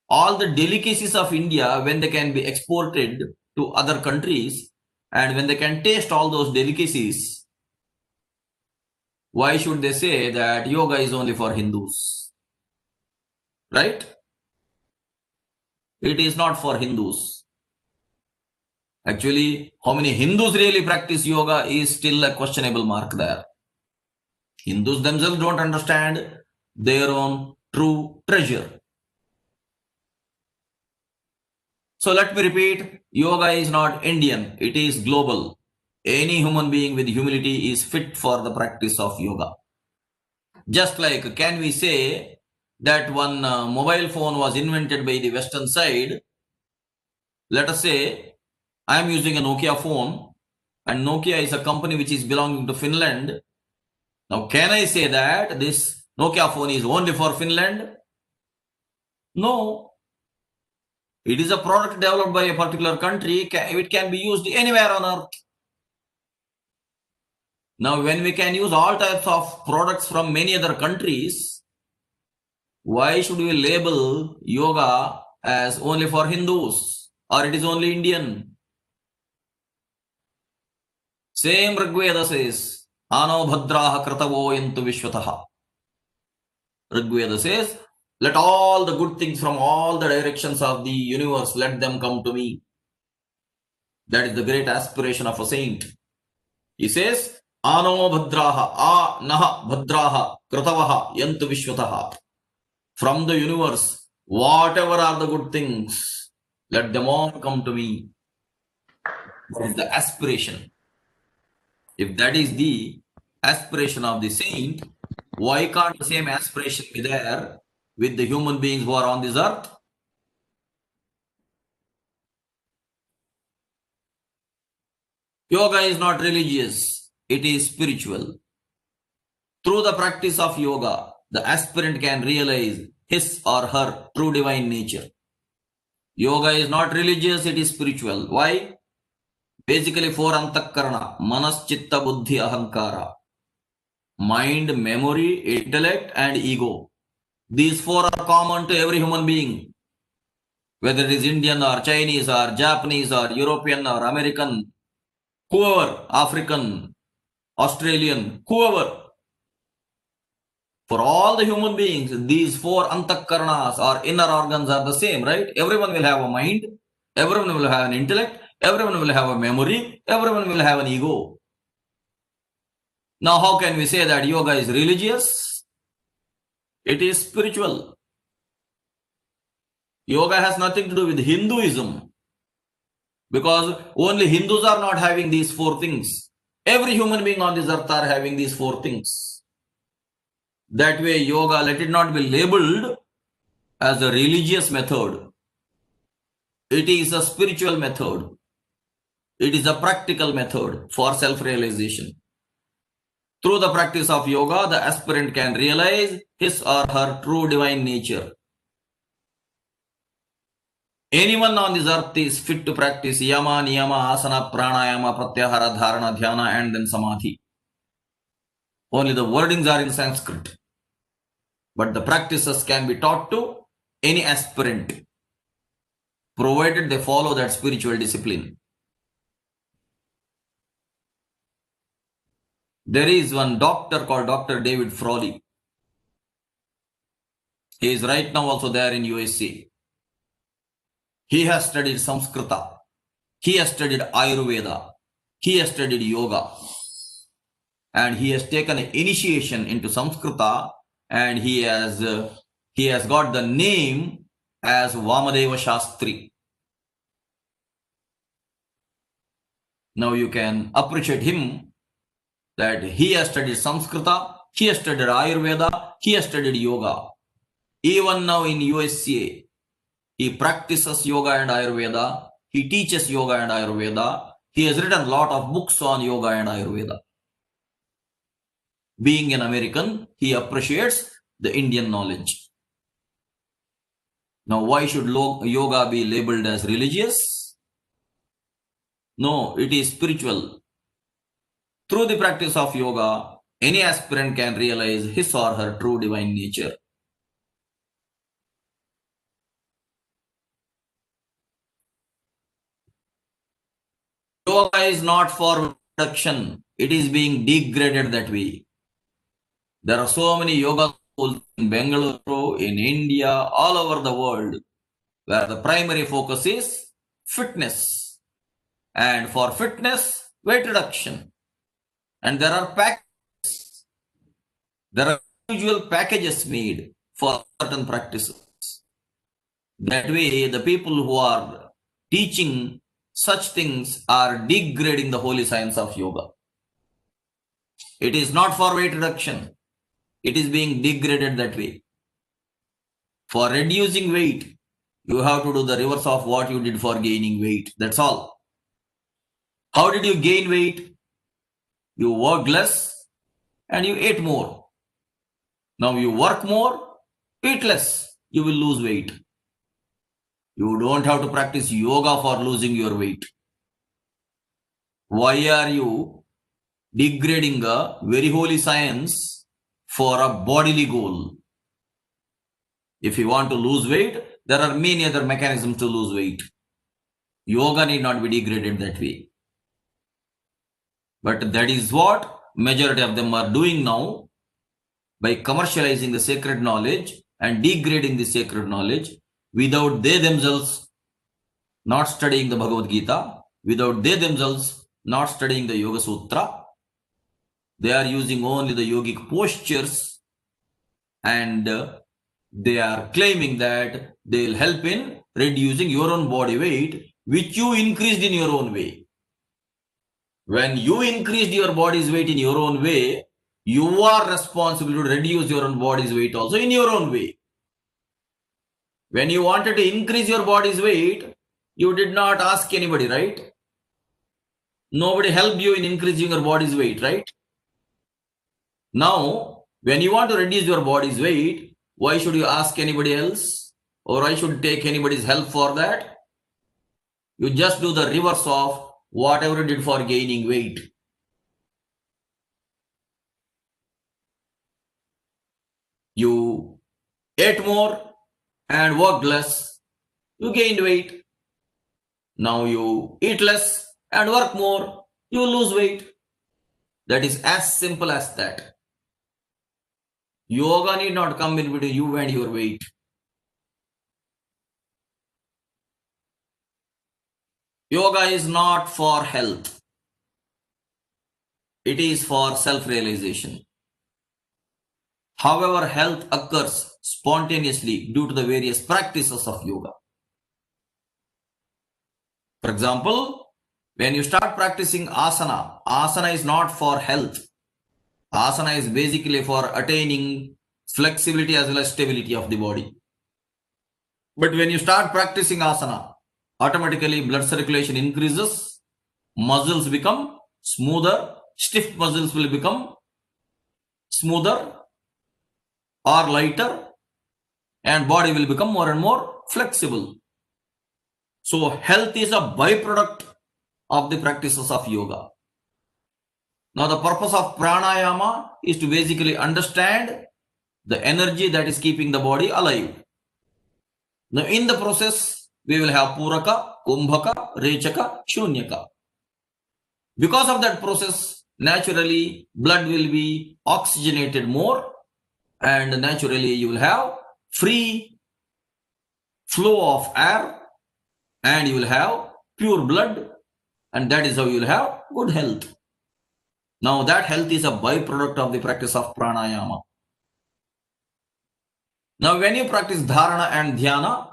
all the delicacies of India, when they can be exported to other countries, and when they can taste all those delicacies, why should they say that yoga is only for Hindus? Right? It is not for Hindus. Actually, how many Hindus really practice yoga is still a questionable mark there. Hindus themselves don't understand their own true treasure. So let me repeat, yoga is not Indian, it is global. Any human being with humility is fit for the practice of yoga. Just like, can we say that one mobile phone was invented by the western side? Let us say I am using a Nokia phone and Nokia is a company which is belonging to Finland. Now, can I say that this Nokia phone is only for Finland? No. It is a product developed by a particular country. It can be used anywhere on earth. Now, when we can use all types of products from many other countries, why should we label yoga as only for Hindus or it is only Indian? Same Rigveda says, Ano bhadraha kratavo yantu vishwataha. Rigveda says, let all the good things from all the directions of the universe, let them come to me. That is the great aspiration of a saint. He says, Ano bhadraha, naha bhadraha, kratavaha, yantu vishwataha. From the universe, whatever are the good things, let them all come to me. That is the aspiration. If that is the aspiration of the saint, Why can't the same aspiration be there with the human beings who are on this earth? Yoga is not religious, it is spiritual. Through the practice of yoga, the aspirant can realize his or her true divine nature. Yoga is not religious, it is spiritual. Why? Basically, four antakarana: manas, chitta, buddhi, ahankara. Mind, memory, intellect, and ego. These four are common to every human being. Whether it is Indian or Chinese or Japanese or European or American, whoever, African, Australian, whoever. For all the human beings, these four antakaranas or inner organs are the same, right? Everyone will have a mind, everyone will have an intellect, everyone will have a memory, everyone will have an ego. Now, how can we say that yoga is religious? It is spiritual. Yoga has nothing to do with Hinduism, because only Hindus are not having these four things. Every human being on this earth are having these four things. That way, yoga, let it not be labeled as a religious method. It is a spiritual method. It is a practical method for self-realization. Through the practice of yoga, the aspirant can realize his or her true divine nature. Anyone on this earth is fit to practice yama, niyama, asana, pranayama, pratyahara, dharana, dhyana, and then samadhi. Only the wordings are in Sanskrit. But the practices can be taught to any aspirant, provided they follow that spiritual discipline. There is one doctor called Dr. David Frawley. He is right now also there in USA. He has studied Samskrita. He has studied Ayurveda. He has studied yoga. And he has taken an initiation into Samskrita, and he has got the name as Vamadeva Shastri. Now you can appreciate him that he has studied Samskrita, he has studied Ayurveda, he has studied yoga. Even now in USA, he practices yoga and Ayurveda. He teaches yoga and Ayurveda. He has written a lot of books on yoga and Ayurveda. Being an American, he appreciates the Indian knowledge. Now, why should yoga be labeled as religious? No, it is spiritual. Through the practice of yoga, any aspirant can realize his or her true divine nature. Yoga is not for reduction. It is being degraded that way. There are so many yoga schools in Bengaluru, in India, all over the world, where the primary focus is fitness. And for fitness, weight reduction. And there are packages. There are individual packages made for certain practices. That way, the people who are teaching such things are degrading the holy science of yoga. It is not for weight reduction. It is being degraded that way. For reducing weight, you have to do the reverse of what you did for gaining weight. That's all. How did you gain weight? You worked less and you ate more. Now you work more, eat less, you will lose weight. You don't have to practice yoga for losing your weight. Why are you degrading a very holy science for a bodily goal? If you want to lose weight, there are many other mechanisms to lose weight. Yoga need not be degraded that way. But that is what majority of them are doing now by commercializing the sacred knowledge and degrading the sacred knowledge without they themselves not studying the Bhagavad Gita, without they themselves not studying the Yoga Sutra. They are using only the yogic postures and they are claiming that they will help in reducing your own body weight, which you increased in your own way. When you increased your body's weight in your own way, You are responsible to reduce your own body's weight also in your own way. When you wanted to increase your body's weight, you did not ask anybody, right? Nobody helped you in increasing your body's weight, right? Now, when you want to reduce your body's weight, why should you ask anybody else? Or why should you take anybody's help for that? You just do the reverse of whatever you did for gaining weight. You ate more and worked less. You gained weight. Now you eat less and work more. You lose weight. That is as simple as that. Yoga need not come in between you and your weight. Yoga is not for health. It is for self-realization. However, health occurs spontaneously due to the various practices of yoga. For example, when you start practicing asana, asana is not for health. Asana is basically for attaining flexibility as well as stability of the body. But when you start practicing asana, automatically blood circulation increases, muscles become smoother, stiff muscles will become smoother or lighter, and body will become more and more flexible. So health is a byproduct of the practices of yoga. Now the purpose of pranayama is to basically understand the energy that is keeping the body alive. Now in the process, we will have puraka, kumbhaka, rechaka, shunyaka. Because of that process, naturally blood will be oxygenated more, and naturally you will have free flow of air, and you will have pure blood, and that is how you will have good health. Now that health is a byproduct of the practice of pranayama. Now when you practice dharana and dhyana,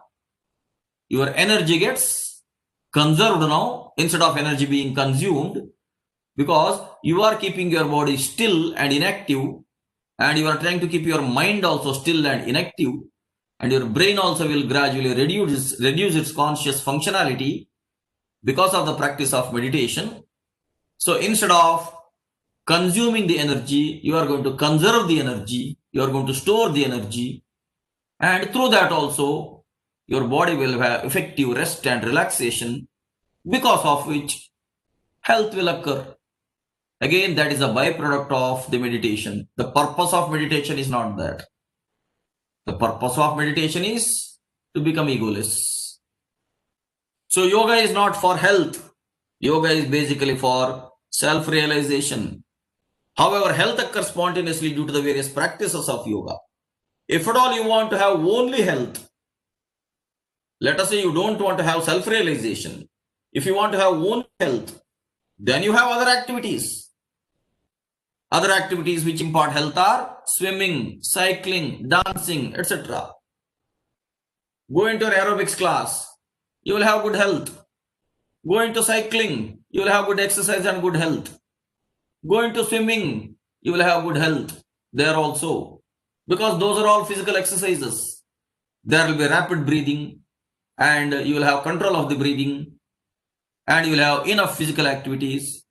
your energy gets conserved now instead of energy being consumed, because you are keeping your body still and inactive, and you are trying to keep your mind also still and inactive, and your brain also will gradually reduce its conscious functionality because of the practice of meditation. So instead of consuming the energy, you are going to conserve the energy, you are going to store the energy, and through that also your body will have effective rest and relaxation, because of which health will occur. Again, that is a byproduct of the meditation. The purpose of meditation is not that. The purpose of meditation is to become egoless. So yoga is not for health. Yoga is basically for self-realization. However, health occurs spontaneously due to the various practices of yoga. If at all you want to have only health, let us say you don't want to have self-realization. If you want to have only health, then you have other activities. Other activities which impart health are swimming, cycling, dancing, etc. Go into an aerobics class, you will have good health. Go into cycling, you will have good exercise and good health. Go into swimming, you will have good health there also, because those are all physical exercises. There will be rapid breathing, and you will have control of the breathing, and you will have enough physical activities.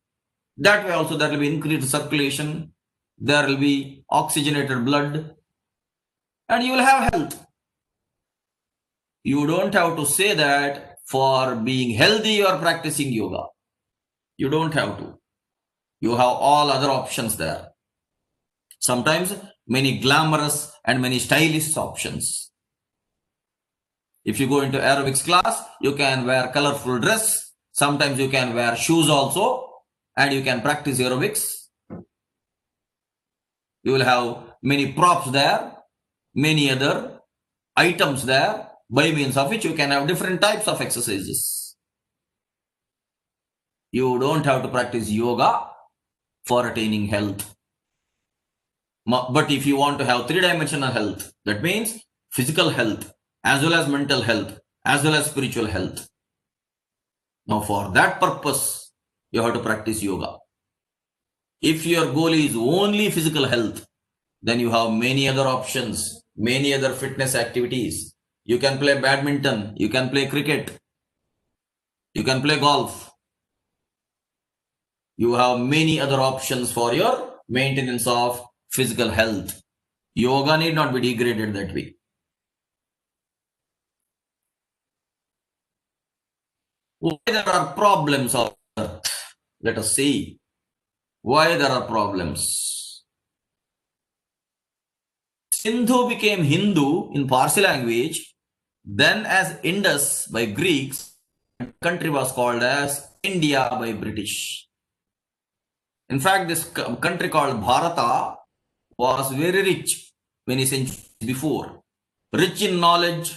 That way also there will be increased circulation, there will be oxygenated blood, and you will have health. You don't have to say that for being healthy you are practicing yoga. You don't have to. You have all other options there. Sometimes many glamorous and many stylish options. If you go into aerobics class, you can wear colorful dress. Sometimes you can wear shoes also, and you can practice aerobics. You will have many props there, many other items there, by means of which you can have different types of exercises. You don't have to practice yoga for attaining health. But if you want to have three-dimensional health, that means physical health, as well as mental health, as well as spiritual health. Now for that purpose, you have to practice yoga. If your goal is only physical health, then you have many other options, many other fitness activities. You can play badminton, you can play cricket, you can play golf. You have many other options for your maintenance of physical health. Yoga need not be degraded that way. Why there are problems of earth? Let us see why there are problems. Sindhu became Hindu in Parsi language, then as Indus by Greeks, and the country was called as India by British. In fact, this country called Bharata was very rich many centuries before. Rich in knowledge,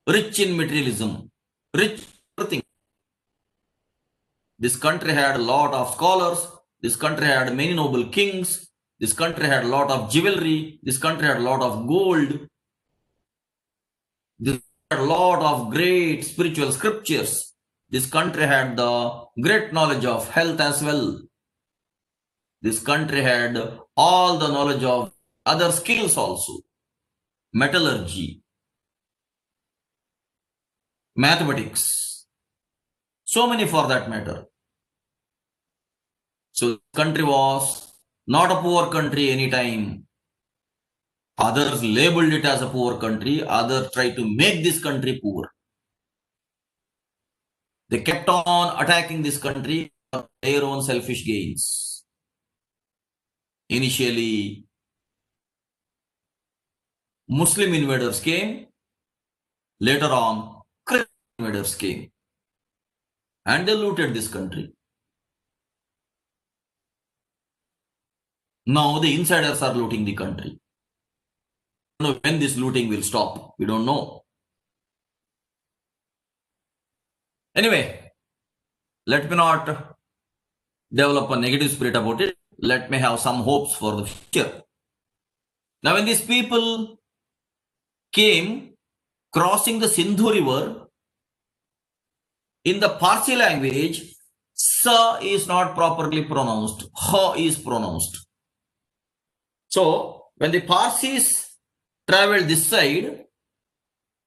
rich in materialism, rich in everything. This country had a lot of scholars. This country had many noble kings. This country had a lot of jewelry. This country had a lot of gold. This had a lot of great spiritual scriptures. This country had the great knowledge of health as well. This country had all the knowledge of other skills also. Metallurgy, mathematics, so many for that matter. So the country was not a poor country anytime. Others labeled it as a poor country. Others tried to make this country poor. They kept on attacking this country for their own selfish gains. Initially, Muslim invaders came. Later on, Christian invaders came. And they looted this country. Now the insiders are looting the country. We don't know when this looting will stop. We don't know. Anyway, let me not develop a negative spirit about it. Let me have some hopes for the future. Now, when these people came crossing the Sindhu river, in the Parsi language, Sa is not properly pronounced. Ha is pronounced. So, when the Parsis traveled this side,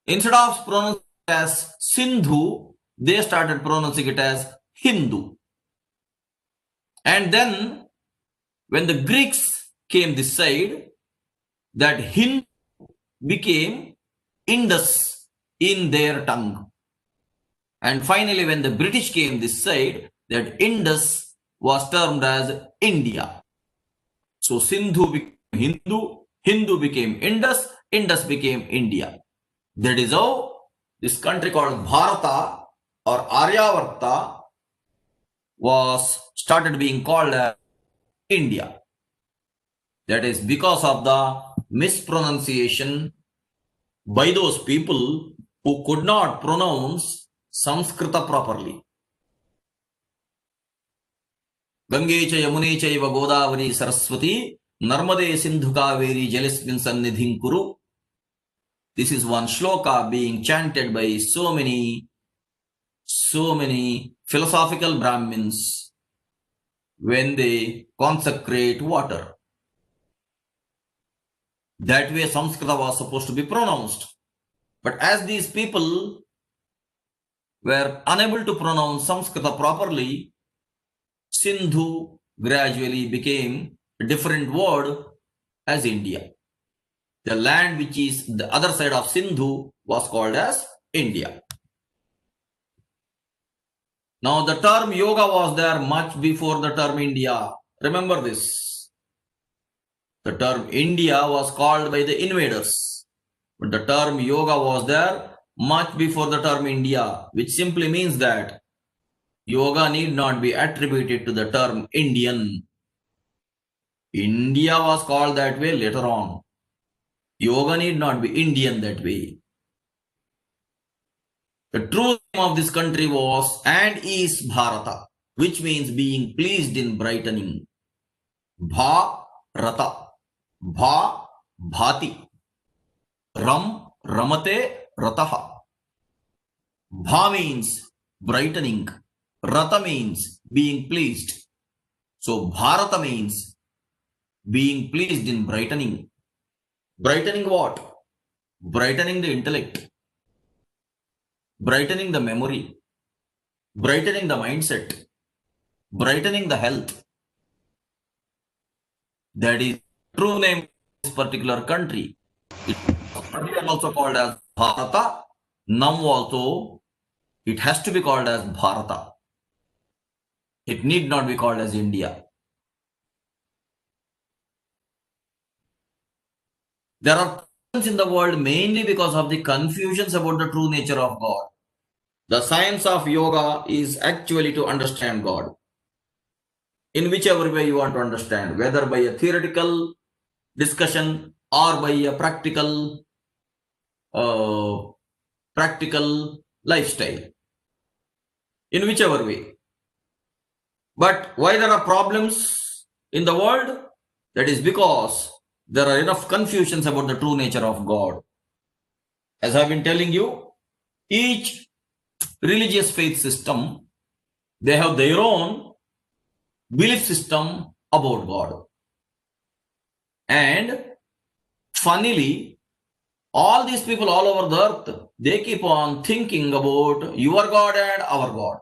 instead of pronouncing it as Sindhu, they started pronouncing it as Hindu. And then, when the Greeks came this side, that Hindu became Indus in their tongue. And finally, when the British came this side, that Indus was termed as India. So Sindhu became Hindu, Hindu became Indus, Indus became India. That is how this country called Bharata or Aryavarta was started being called as India. That is because of the mispronunciation by those people who could not pronounce Samskrita properly. Gange cha Yamune chaiva Godavari Saraswathee Narmade Sindhu Kaveri Jalesmin Sannidhim Kuru. This is one shloka being chanted by so many philosophical Brahmins when they consecrate water. That way Samskrita was supposed to be pronounced. But as these people were unable to pronounce Samskrita properly, Sindhu gradually became a different word as India. The land which is the other side of Sindhu was called as India. Now the term yoga was there much before the term India. Remember this. The term India was called by the invaders. But the term yoga was there much before the term India, which simply means that yoga need not be attributed to the term Indian. India was called that way later on. Yoga need not be Indian that way. The true name of this country was and is Bharata, which means being pleased in brightening. Bharata. Bha, bhati. Ram, ramate, rataha. Bha means brightening. Rata means being pleased. So Bharata means being pleased in brightening. Brightening what? Brightening the intellect, brightening the memory, brightening the mindset, brightening the health. That is true name of this particular country. It is also called as Bharata. Now also it has to be called as Bharata. It need not be called as India. There are problems in the world mainly because of the confusions about the true nature of God. The science of yoga is actually to understand God. In whichever way you want to understand, whether by a theoretical discussion or by a practical lifestyle, in whichever way. But why there are problems in the world? That is because there are enough confusions about the true nature of God. As I've been telling you, each religious faith system, they have their own belief system about God. And funnily, all these people all over the earth, they keep on thinking about your God and our God.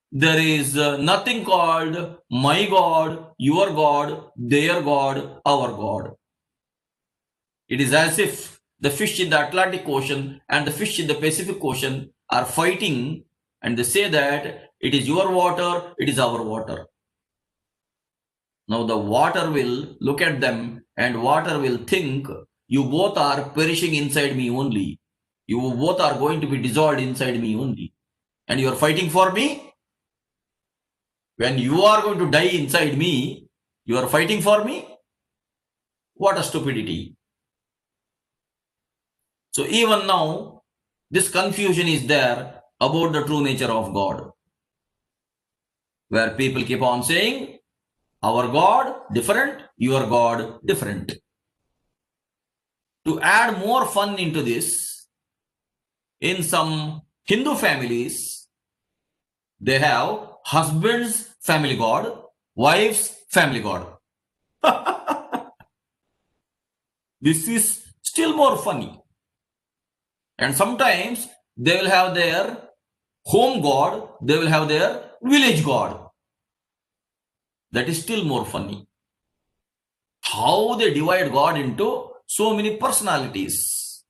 There is nothing called my God, your God, their God, our God. It is as if the fish in the Atlantic Ocean and the fish in the Pacific Ocean are fighting, and they say that it is your water, it is our water. Now the water will look at them and water will think, you both are perishing inside me only. You both are going to be dissolved inside me only. And you are fighting for me? When you are going to die inside me, you are fighting for me? What a stupidity. So even now, this confusion is there about the true nature of God, where people keep on saying, our God different, your God different. To add more fun into this, in some Hindu families, they have husband's family God, wife's family God. This is still more funny. And sometimes they will have their home God, they will have their village God. That is still more funny. How they divide God into so many personalities.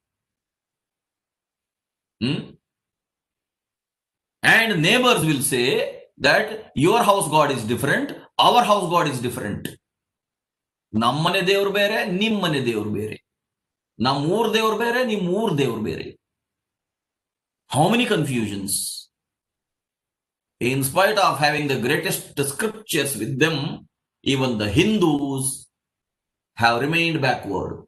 And neighbors will say that your house God is different, our house God is different. Nammane devur bere, nimmane devur bere. Nammur devur bere, nimmur devur bere. How many confusions? In spite of having the greatest scriptures with them, even the Hindus have remained backward.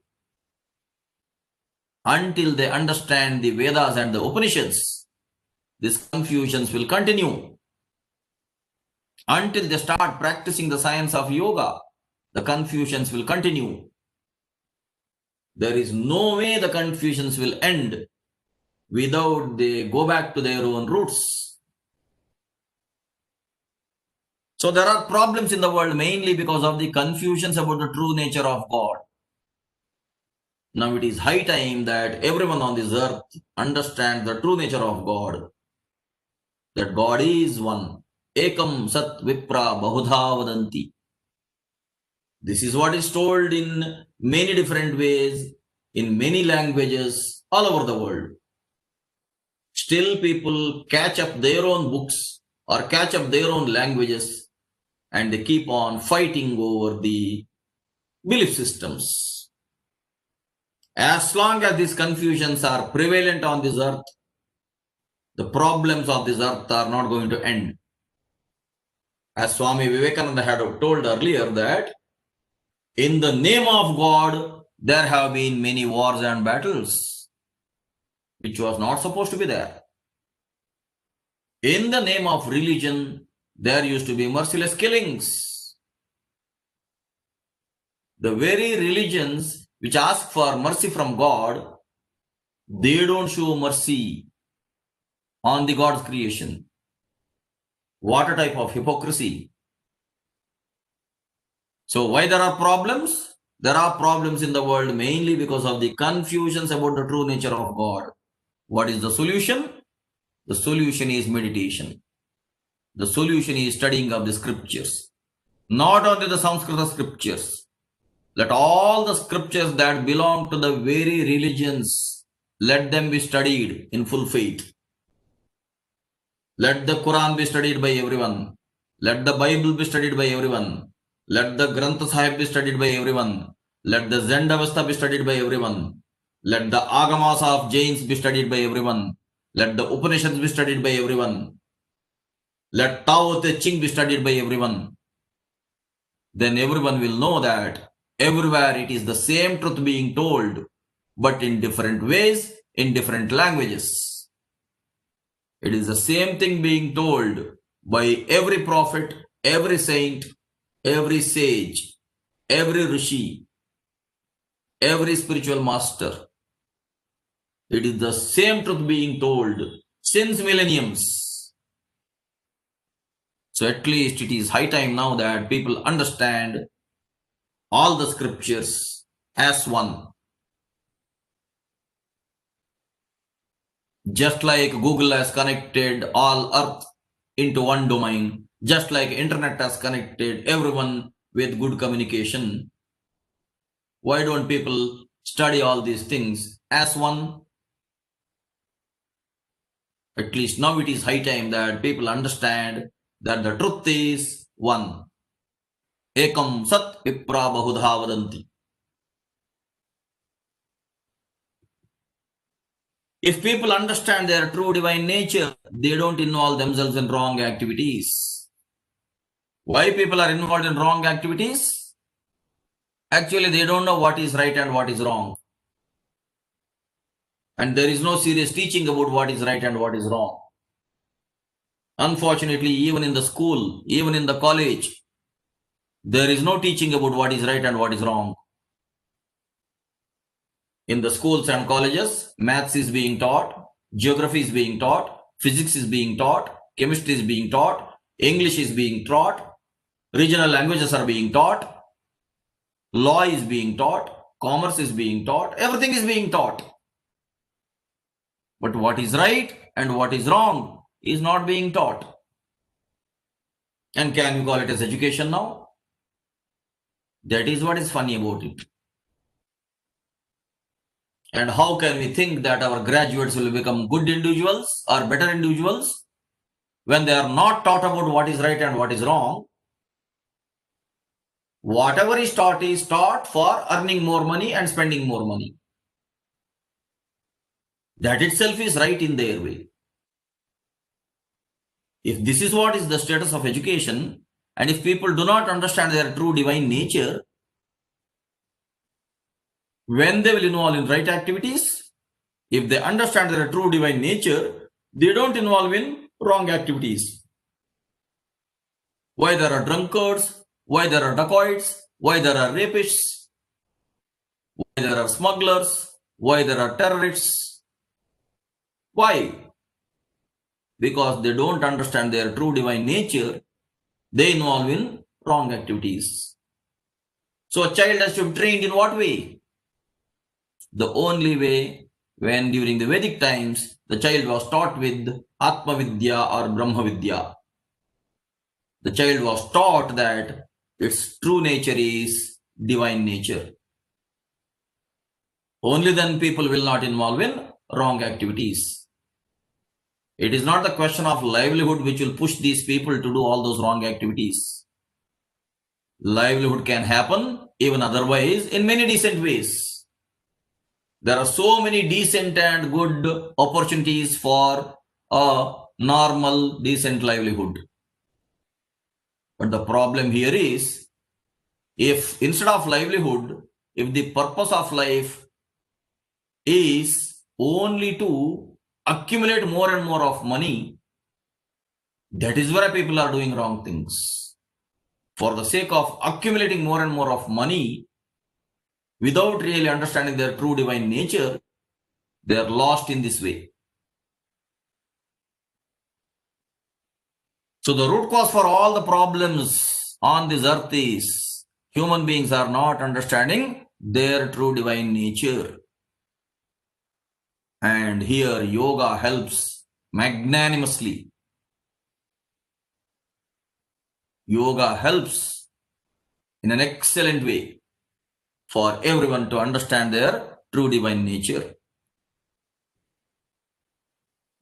Until they understand the Vedas and the Upanishads, these confusions will continue. Until they start practicing the science of yoga, the confusions will continue. There is no way the confusions will end without they go back to their own roots. So there are problems in the world mainly because of the confusions about the true nature of God. Now it is high time that everyone on this earth understands the true nature of God. That God is one. Ekam sat vipra bahudha vadanti. This is what is told in many different ways, in many languages, all over the world. Still people catch up their own books or catch up their own languages and they keep on fighting over the belief systems. As long as these confusions are prevalent on this earth, the problems of this earth are not going to end. As Swami Vivekananda had told earlier that in the name of God, there have been many wars and battles, which was not supposed to be there. In the name of religion, there used to be merciless killings. The very religions which ask for mercy from God, they don't show mercy on the God's creation. What a type of hypocrisy. So why there are problems? There are problems in the world mainly because of the confusions about the true nature of God. What is the solution? The solution is meditation. The solution is studying of the scriptures. Not only the Sanskrit scriptures. Let all the scriptures that belong to the very religions, let them be studied in full faith. Let the Quran be studied by everyone. Let the Bible be studied by everyone. Let the Granth Sahib be studied by everyone. Let the Zendavastha be studied by everyone. Let the Agamas of Jains be studied by everyone. Let the Upanishads be studied by everyone. Let Tao Te Ching be studied by everyone. Then everyone will know that everywhere it is the same truth being told, but in different ways, in different languages. It is the same thing being told by every prophet, every saint, every sage, every rishi, every spiritual master. It is the same truth being told since millenniums. So at least it is high time now that people understand all the scriptures as one. Just like Google has connected all earth into one domain, just like internet has connected everyone with good communication, why don't people study all these things as one? At least now it is high time that people understand that the truth is one. Ekam sat vipra bahudha vadanti. If people understand their true divine nature, they don't involve themselves in wrong activities. Why people are involved in wrong activities? Actually, they don't know what is right and what is wrong. And there is no serious teaching about what is right and what is wrong. Unfortunately, even in the school, even in the college, there is no teaching about what is right and what is wrong. In the schools and colleges, maths is being taught, geography is being taught, physics is being taught, chemistry is being taught, English is being taught, regional languages are being taught, law is being taught, commerce is being taught, everything is being taught. But what is right and what is wrong is not being taught. And can you call it as education now? That is what is funny about it. And how can we think that our graduates will become good individuals or better individuals when they are not taught about what is right and what is wrong? Whatever is taught for earning more money and spending more money. That itself is right in their way. If this is what is the status of education, and if people do not understand their true divine nature, when they will involve in right activities, if they understand their true divine nature, they don't involve in wrong activities. Why there are drunkards, why there are dacoits, why there are rapists, why there are smugglers, why there are terrorists. Why? Because they don't understand their true divine nature, they involve in wrong activities. So a child has to be trained in what way? The only way when during the Vedic times, the child was taught with Atma Vidya or Brahma Vidya. The child was taught that its true nature is divine nature. Only then people will not involve in wrong activities. It is not the question of livelihood which will push these people to do all those wrong activities. Livelihood can happen even otherwise in many decent ways. There are so many decent and good opportunities for a normal, decent livelihood. But the problem here is, if instead of livelihood, if the purpose of life is only to accumulate more and more of money, that is where people are doing wrong things. For the sake of accumulating more and more of money, without really understanding their true divine nature, they are lost in this way. So the root cause for all the problems on this earth is human beings are not understanding their true divine nature. And here yoga helps magnanimously. Yoga helps in an excellent way for everyone to understand their true divine nature.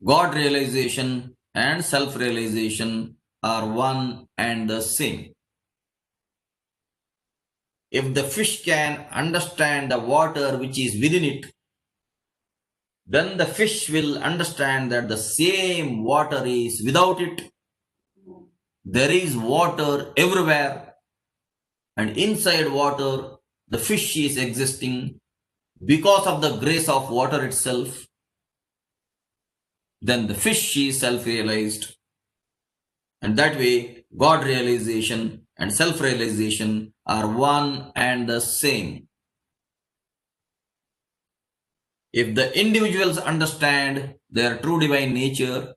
God realization and self-realization are one and the same. If the fish can understand the water which is within it, then the fish will understand that the same water is without it. There is water everywhere, and inside water, the fish is existing because of the grace of water itself. Then the fish is self-realized. And that way, God realization and self-realization are one and the same. If the individuals understand their true divine nature,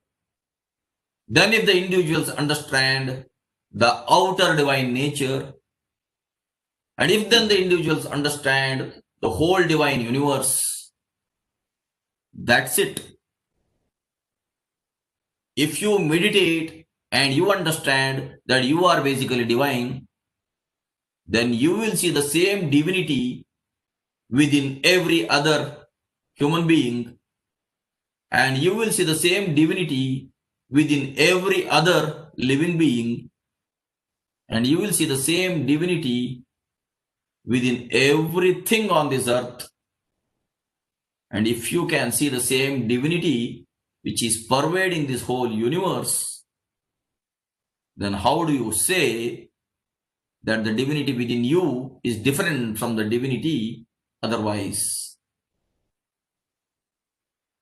then if the individuals understand the outer divine nature, and if then the individuals understand the whole divine universe, that's it. If you meditate and you understand that you are basically divine, then you will see the same divinity within every other human being, and you will see the same divinity within every other living being, and you will see the same divinity within everything on this earth. And if you can see the same divinity which is pervading this whole universe, then how do you say that the divinity within you is different from the divinity otherwise?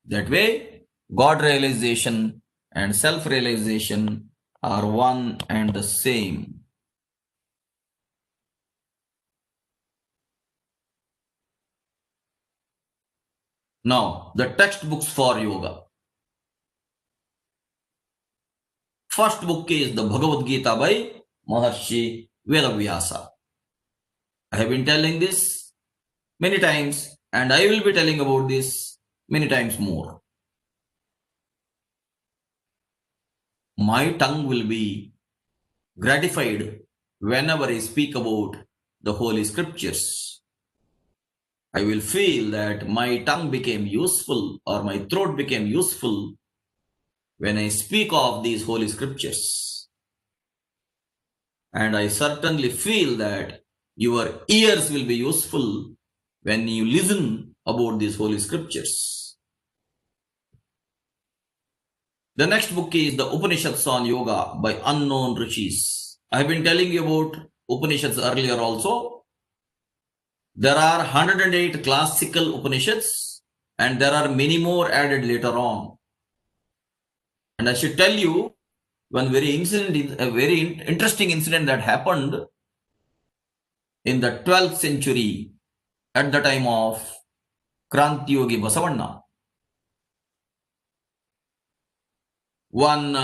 That way, God realization and self-realization are one and the same. Now, the textbooks for yoga. First book is the Bhagavad Gita by Maharshi Vedadri. I have been telling this many times, and I will be telling about this many times more. My tongue will be gratified whenever I speak about the Holy Scriptures. I will feel that my tongue became useful or my throat became useful when I speak of these Holy Scriptures. And I certainly feel that your ears will be useful when you listen about these Holy Scriptures. The next book is the Upanishads on Yoga by unknown rishis. I have been telling you about Upanishads earlier also. There are 108 classical Upanishads and there are many more added later on. And I should tell you one very interesting incident that happened in the 12th century at the time of Kranti Yogi Basavanna. One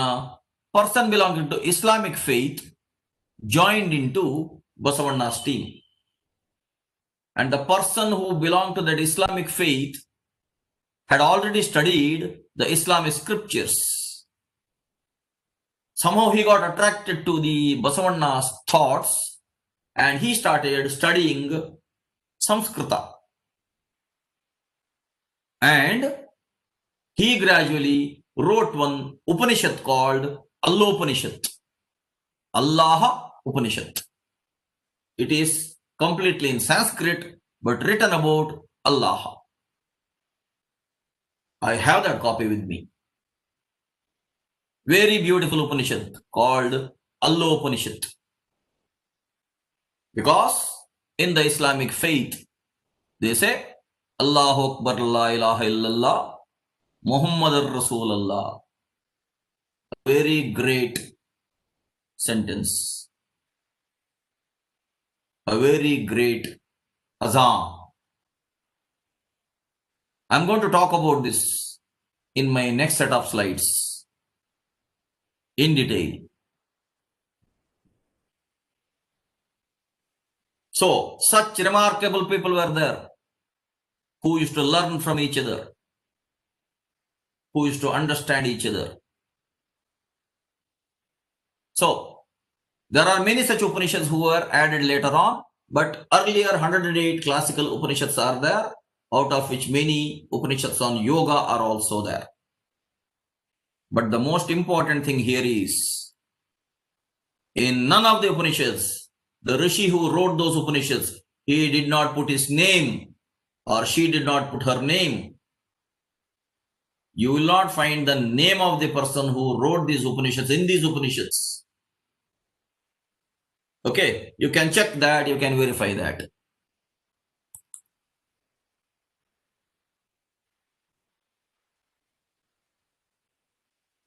person belonging to Islamic faith joined into Basavanna's team. And the person who belonged to that Islamic faith had already studied the Islamic scriptures. Somehow he got attracted to the Basavanna's thoughts and he started studying Sanskrita. And he gradually wrote one Upanishad called Allopanishad. Allah Upanishad. It is completely in Sanskrit but written about Allah. I have that copy with me. Very beautiful Upanishad called Allopanishad. Because in the Islamic faith, they say, Allahu Akbar, La ilaha illallah, Muhammadur Rasulullah. A very great sentence. A very great azan. I'm going to talk about this in my next set of slides in detail. So, such remarkable people were there who used to learn from each other, who used to understand each other. So, there are many such Upanishads who were added later on, but earlier 108 classical Upanishads are there, out of which many Upanishads on yoga are also there. But the most important thing here is, in none of the Upanishads, the Rishi who wrote those Upanishads, he did not put his name or she did not put her name. You will not find the name of the person who wrote these Upanishads in these Upanishads. Okay, you can check that, you can verify that.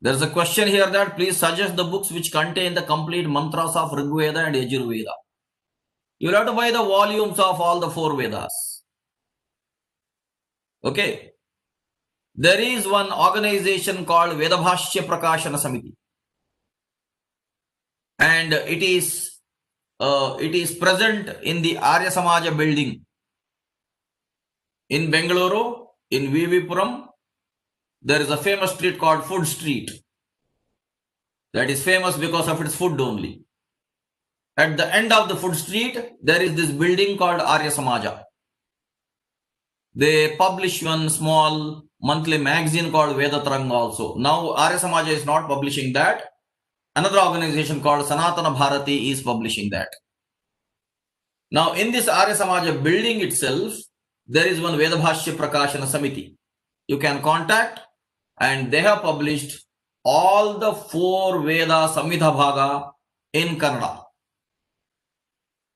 There's a question here that please suggest the books which contain the complete mantras of Rig Veda and Yajurveda. You'll have to buy the volumes of all the 4 Vedas. Okay. There is one organization called Vedabhashya Prakashana Samiti. And it is present in the Arya Samaja building in Bengaluru, in Vivipuram. There is a famous street called Food Street. That is famous because of its food only. At the end of the Food Street, there is this building called Arya Samaja. They publish one small monthly magazine called Vedataranga also. Now Arya Samaja is not publishing that. Another organization called Sanatana Bharati is publishing that. Now in this Arya Samaja building itself, there is one Vedabhashya Prakashana Samiti. You can contact, and they have published all the 4 Veda Samhita Bhaga in Kannada.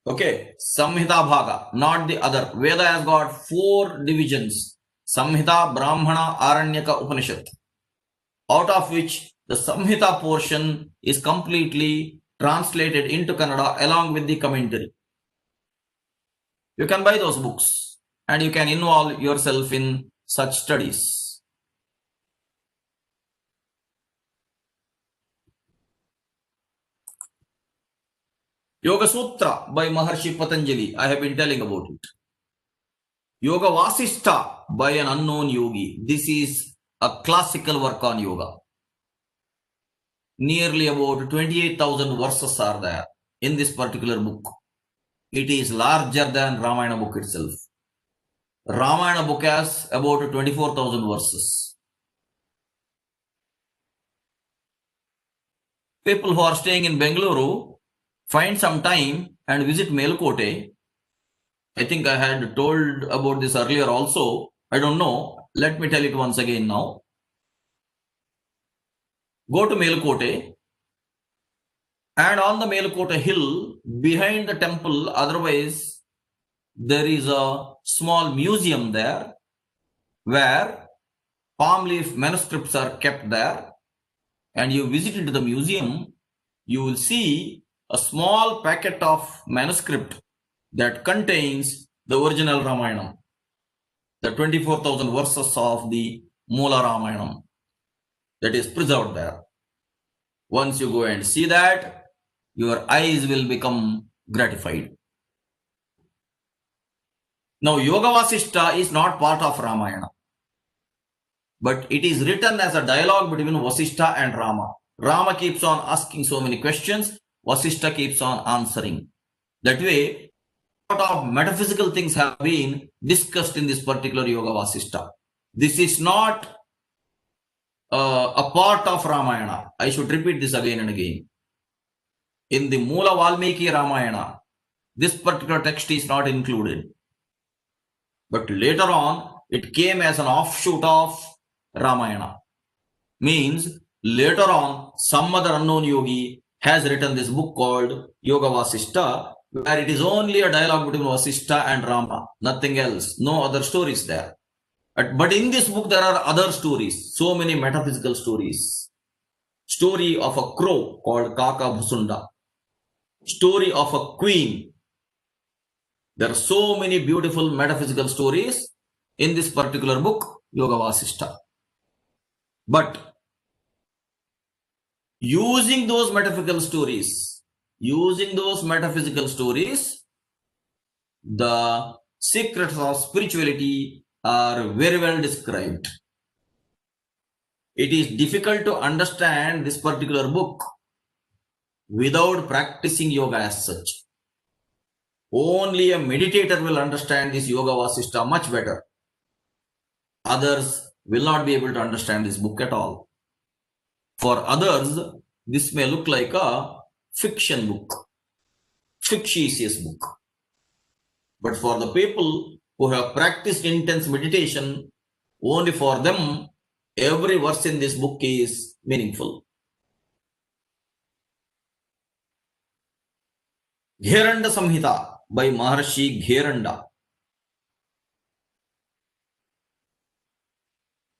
Okay, Samhita Bhaga, not the other. Veda has got 4 divisions: Samhita, Brahmana, Aranyaka, Upanishad. Out of which the Samhita portion is completely translated into Kannada along with the commentary. You can buy those books and you can involve yourself in such studies. Yoga Sutra by Maharshi Patanjali, I have been telling about it. Yoga Vasistha by an unknown yogi. This is a classical work on yoga. Nearly about 28,000 verses are there in this particular book. It is larger than Ramayana book itself. Ramayana book has about 24,000 verses. People who are staying in Bengaluru, find some time and visit Melkote. I think I had told about this earlier also. I don't know. Let me tell it once again now. Go to Melkote, and on the Melkote hill, behind the temple, otherwise, there is a small museum there where palm leaf manuscripts are kept there. And you visit into the museum, you will see a small packet of manuscript that contains the original Ramayana, the 24,000 verses of the Moola Ramayana that is preserved there. Once you go and see that, your eyes will become gratified. Now, Yoga Vasistha is not part of Ramayana, but it is written as a dialogue between Vasistha and Rama. Rama keeps on asking so many questions, Vasistha keeps on answering. That way, a lot of metaphysical things have been discussed in this particular Yoga Vasistha. This is not a part of Ramayana. I should repeat this again and again. In the Moola Valmiki Ramayana, this particular text is not included. But later on, it came as an offshoot of Ramayana. Means later on, some other unknown yogi has written this book called Yoga Vasistha, where it is only a dialogue between Vasistha and Rama, nothing else, no other stories there. But in this book, there are other stories, so many metaphysical stories. Story of a crow called Kaka Bhusunda. Story of a queen. There are so many beautiful metaphysical stories in this particular book, Yoga Vasistha. But using those metaphysical stories, the secrets of spirituality are very well described. It is difficult to understand this particular book without practicing yoga as such. Only a meditator will understand this Yoga Vasishta much better. Others will not be able to understand this book at all. For others, this may look like a fiction book, fictitious book. But for the people who have practiced intense meditation, only for them, every verse in this book is meaningful. Gheranda Samhita by Maharshi Gheranda.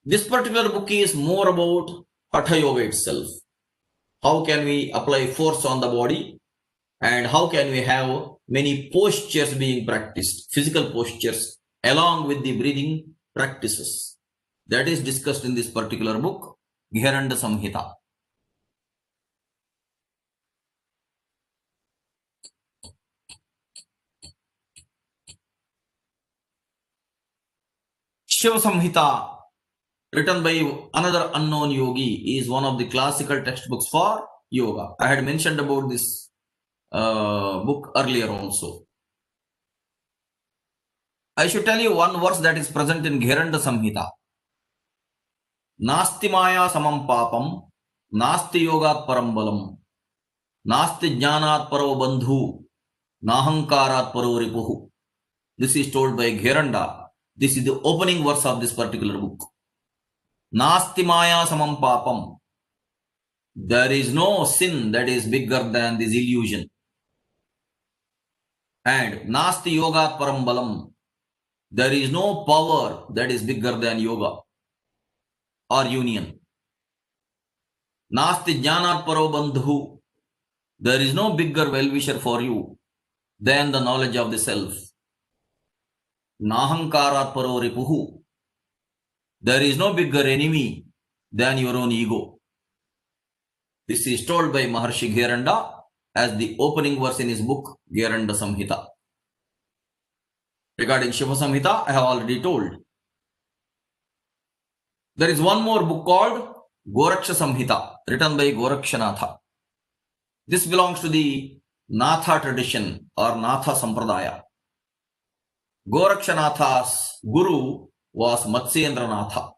This particular book is more about Hatha Yoga itself. How can we apply force on the body, and how can we have many postures being practiced, physical postures, along with the breathing practices. That is discussed in this particular book, Gheranda Samhita. Shiva Samhita, written by another unknown yogi, is one of the classical textbooks for yoga. I had mentioned about this book earlier also. I should tell you one verse that is present in Gheranda Samhita. Nasti maya samam papam, nasti yogat param balam, nasti jnanat paro bandhu, nahankarat paro ripuhu. This is told by Gheranda. This is the opening verse of this particular book. Nasti maya samam papam. There is no sin that is bigger than this illusion. And nasti yogat param balam. There is no power that is bigger than yoga or union. Nasti jnanat paro bandhu. There is no bigger well-wisher for you than the knowledge of the self. Nahankarat paro ripuhu. There is no bigger enemy than your own ego. This is told by Maharshi Gheranda as the opening verse in his book, Gheranda Samhita. Regarding Shiva Samhita, I have already told. There is one more book called Goraksha Samhita, written by Gorakshanatha. This belongs to the Natha tradition or Natha Sampradaya. Gorakshanatha's guru was Matsyendranatha.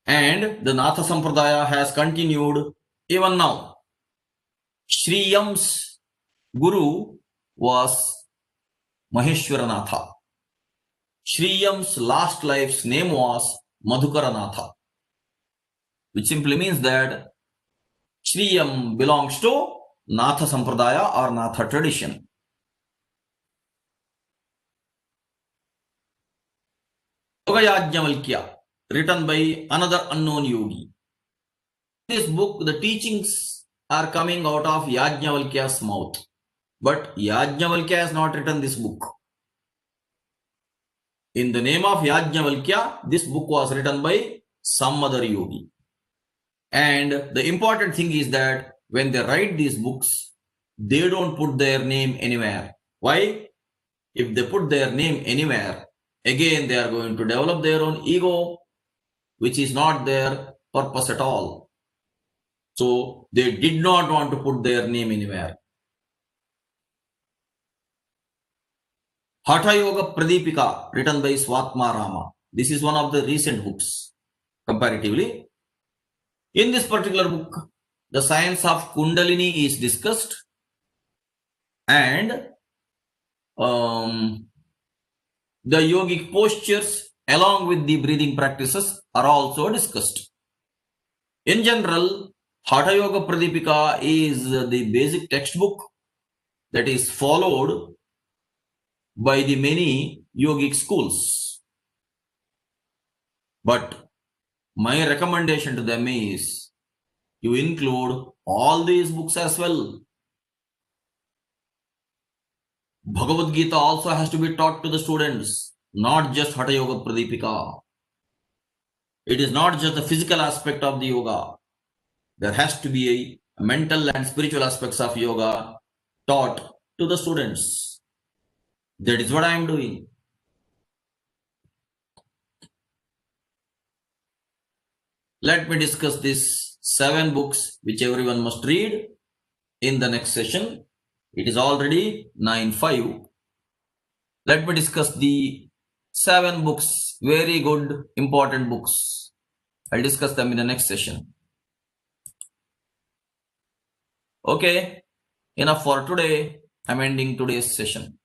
And the Natha Sampradaya has continued even now. Shriyam's guru was Maheshwaranatha. Shriyam's last life's name was Madhukaranatha, which simply means that Shriyam belongs to Natha Sampradaya or Natha tradition. Yoga Yajnavalkya, written by another unknown yogi. In this book, the teachings are coming out of Yajnavalkya's mouth. But Yajnavalkya has not written this book. In the name of Yajnavalkya, this book was written by some other yogi. And the important thing is that when they write these books, they don't put their name anywhere. Why? If they put their name anywhere, again they are going to develop their own ego, which is not their purpose at all. So they did not want to put their name anywhere. Hatha Yoga Pradipika, written by Swatma Rama. This is one of the recent books, comparatively. In this particular book, the science of Kundalini is discussed, and the yogic postures along with the breathing practices are also discussed. In general, Hatha Yoga Pradipika is the basic textbook that is followed by the many yogic schools. But my recommendation to them is you include all these books as well. Bhagavad Gita also has to be taught to the students, not just Hatha Yoga Pradipika. It is not just the physical aspect of the yoga. There has to be a mental and spiritual aspects of yoga taught to the students. That is what I am doing. Let me discuss these 7 books which everyone must read in the next session. It is already 9:05. Let me discuss the 7 books, very good, important books. I'll discuss them in the next session. Okay, enough for today. I'm ending today's session.